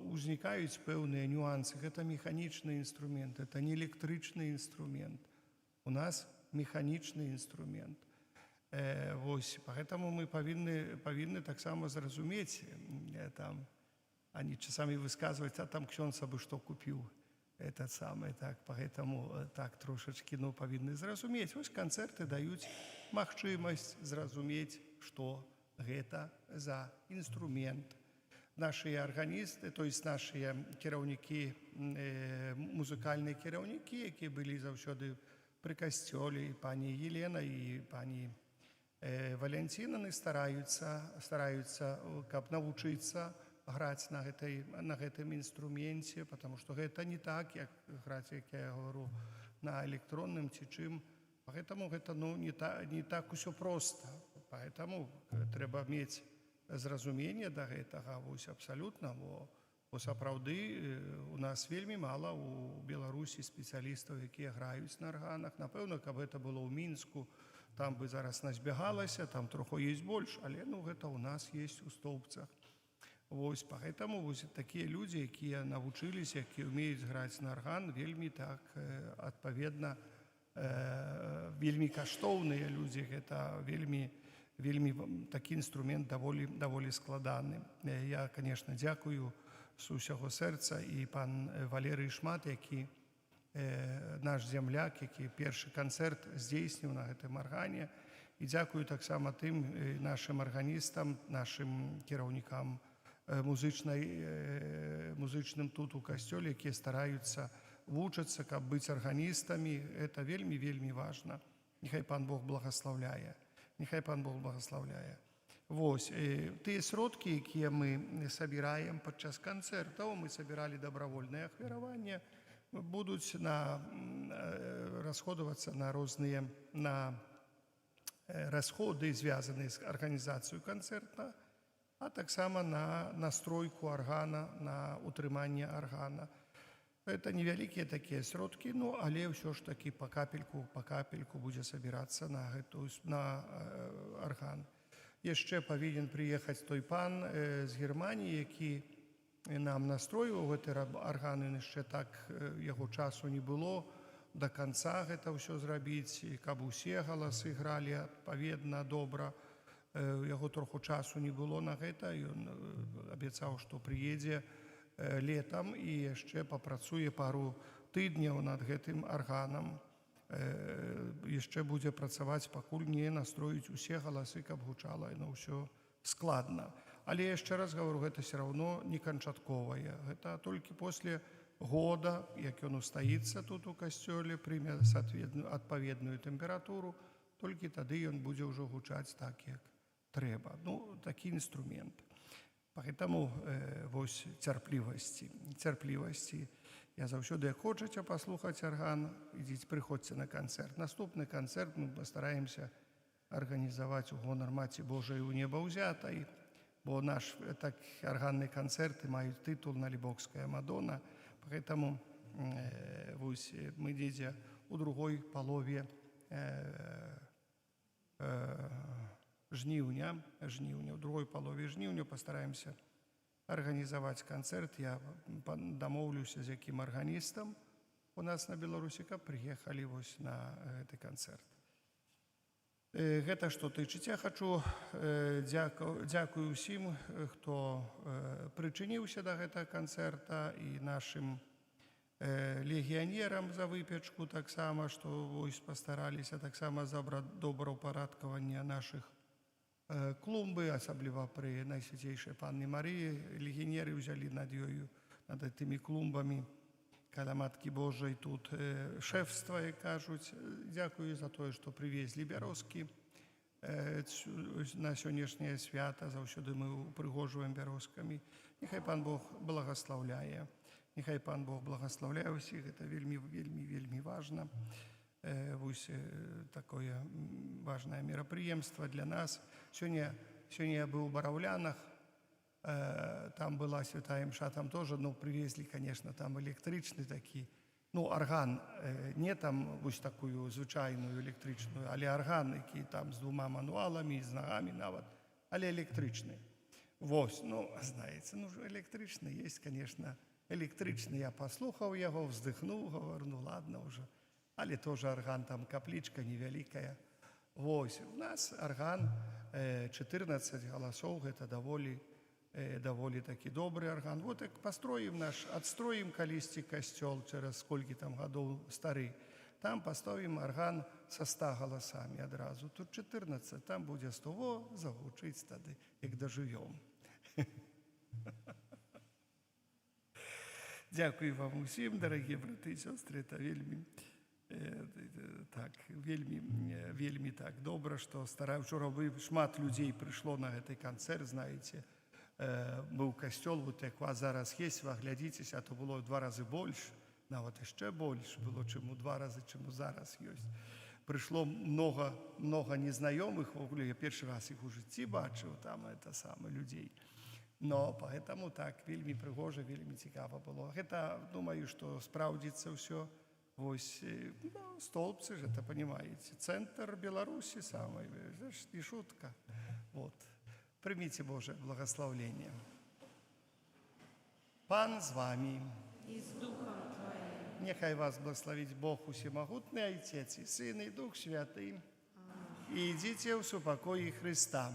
узнікаюць пэўныя нюансы. Гэта механічны інструмент, это не электрычны інструмент. У нас механічны інструмент. Поэтому мы павінны таксама зразумець, а не часамі высказваць, а там ксёндз абы што купіў. Это самое, так, поэтому так трошечки, павінны зразумець. Вось канцэрты даюць магчымасць зразумець, што гэта за інструмент. Нашыя арганісты, то есть нашыя кіраўнікі, музыкальныя кіраўнікі, якія былі заўсёды пры касцёле, і пані Елена, і пані Валянцінаны стараюцца, каб навучыцца граць на гэтым інструменце, потому што гэта не так, як граць, як я говорю, на электронным ці чым. Поэтому гэта не так усё проста. Поэтому трэба мець зразуменне да гэтага, вось абсалютна, бо сапраўды у нас вельмі мала у Беларусі спецыялістаў, якія граюць на арганах. Напэўна, каб гэта было ў Мінску, там бы зараз назбягалася, там троху есть больш, але гэта у нас есть у Стоўбцах. Вось, поэтому вось такія людзі, якія навучыліся, якія ўмеюць граць на арган, вельмі так адпаведна, вельмі каштоўныя людзі, гэта вельмі такі інструмент даволі складаны. Я, конечно, дзякую з усяго сэрца і пан Валерый Шмат, які наш земляк, які першы канцэрт здзейсніў на гэтым аргане. І дзякую таксама тым нашым арганістам, нашым кіраўнікам музычным тут у касцёле, якія стараюцца вучацца, каб быць арганістамі. Это вельмі важна. Няхай пан Бог благаслаўляе. Няхай пан Бог благаслаўляе. Вось, тыя сродкі, якія мы сабіраем падчас канцэртаў, мы сабіралі дабравольнае ахвяраванне, будуць расходавацца на розныя расходы, звязаныя з арганізацыяй канцэрта, а таксама на настройку аргана, на утрыманне аргана. Это невялікія такія сродкі, але ўсё ж такі па капельку будзе сабірацца на арган. Яшчэ павінен прыехаць той пан з Германіі, які нам настройваў гэты арган, і яшчэ так яго часу не было да канца гэта ўсё зрабіць, каб усе галасы гралі адпаведна добра. Яго троху часу не было на гэта, ён абяцаў, што прыедзе летам і яшчэ папрацуе пару тыдняў над гэтым арганам. Яшчэ будзе працаваць, пакуль не настроіць усе галасы, каб гучала ўсё складна. Але яшчэ раз говорю, гэта все равно не канчатковае. Гэта толькі после года, як ён устаіцца тут у касцёле, прыме адпаведную тэмпературу, толькі тады ён будзе ўжо гучаць так, як трэба. Такі інструмент. Поэтому вось цярплівасці. Я заўсёды, як хочаце паслухаць арган, ідзіце, прыходзьце на канцэрт. Наступны канцэрт мы пастараемся арганізаваць у гонар Маці Божай у неба ўзятай, бо наш арганны канцэрты маюць тытул «Налібокская Мадонна». Поэтому вось мы недзе у другой палове жніўня, у другой палове жніўня пастараемся арганізаваць канцэрт. Я дамоўлюся з якім арганістам у нас на Беларусі, каб прыехалі вось на гэты канцэрт. Гэта што тычыць. Я хачу дзякую ўсім, хто прычыніўся да гэтага канцэрта, і нашым легіянерам за выпечку таксама, што вось пастараліся таксама за добраўпарадкаванне нашых клумбы, асабліва пры Найсвяцейшай Панны Марыі. Легіянеры ўзялі над ёю, над тымі клумбамі каля Маткі Божай тут шэфства, як кажуць. Дзякую за тое, што прывезлі бярозкі на сённяшняе свята. Заўсёды мы упрыгожваем бярозкамі. Няхай пан Бог благаслаўляе. Няхай пан Бог благаслаўляе ўсіх. Гэта вельмі важна. Вось такое важнае мерапрыемства для нас. Сёння я быў у Бараўлянах, там была святая імша, там тоже, привезли, конечно, там электрычны такі, арган, не там вось такую звычайную электрычную, але арган, які там з двума мануаламі, з нагамі нават, але электрычны. Вось, знаеце, электрычны есть, конечно, электрычны. Я паслухаў яго, вздыхнуў, говорю, ладно уже. Але тоже арган, там каплічка невялікая. Вось, у нас арган 14 галасоў, гэта даволі такі добры арган. Вот як пастроім адстроім калісьці касцёл через сколькі там гадоў стары, там паставім арган са 100 галасамі адразу. Тут 14, там будзе 100, загучыць тады, як дажывём. Дзякую вам усім, дарагія браты і сёстры, это вельмі так вельмі так добра, што вчора шмат людзей прыйшло на гэты канцэрт, знаеце. Быў касцёл, вот як вас зараз есть, вы аглядзіцеся, а то было ў 2 разы больш, нават яшчэ больш было, чым у 2 разы, чым зараз ёсць. Прыйшло много незнаёмых, я першы раз іх у жыцці бачыў, там это самы людзей. Но поэтому так вельмі прыгожа, вельмі цікава было. Гэта, думаю, што спраўдзіцца ўсё. Вось столбцы ж, это понимаете, центр Беларусі самой, не шутка. Вот. Примите Божие благословление. Пан з вами. И с Духом Твоим. Нехай вас благословить Бог Усемогутный, Отец и Сын и Дух Святый. И идите в супокое Христа.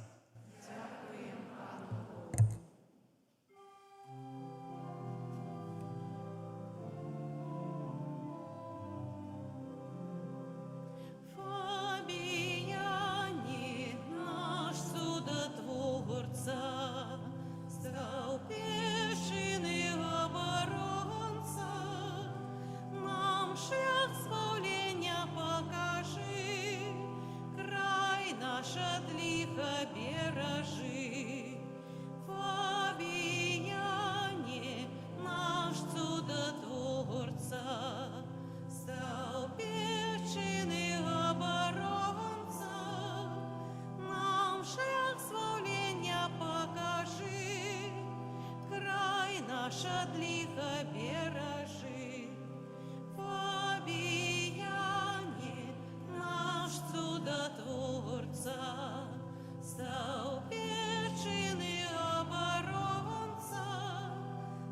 Фабияне, наш судотворца, стал пешеный оборонца, нам шлях спавления покажи, край наш от лиха бережи. Фабияне, наш судотворца, стал пешеный оборонца, нам шлях спавления покажи, край наш от лиха бережи. Фабияне, наш судотворца, стал пешеный оборонца,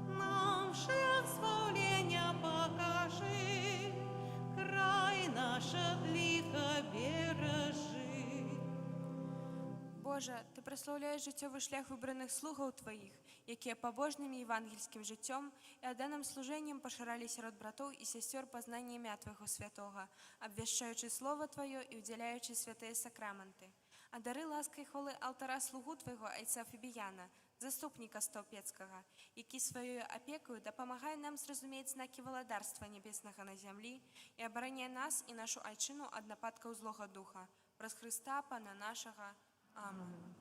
нам шлях спавления покажи, край наш от лиха бережи. Боже, Ти прославляєш життєвий шлях вибраних слугаў Твоїх, які побожним і євангельським життям і отданим служенням поширали серед братов і сестер познання ім'я Твого святого, обвіщаючи Слово Твоє і уділяючи святые сакраменти. А дари ласки й хвали алтара слугу Твого, отця Фібіяна, заступника Стопецького, який своєю опекою допомагає нам зрозуміти знаки володарства небесного на землі і обороняє нас і нашу айчину від нападків злого духа. Прос Христа, Пана нашого. Амінь.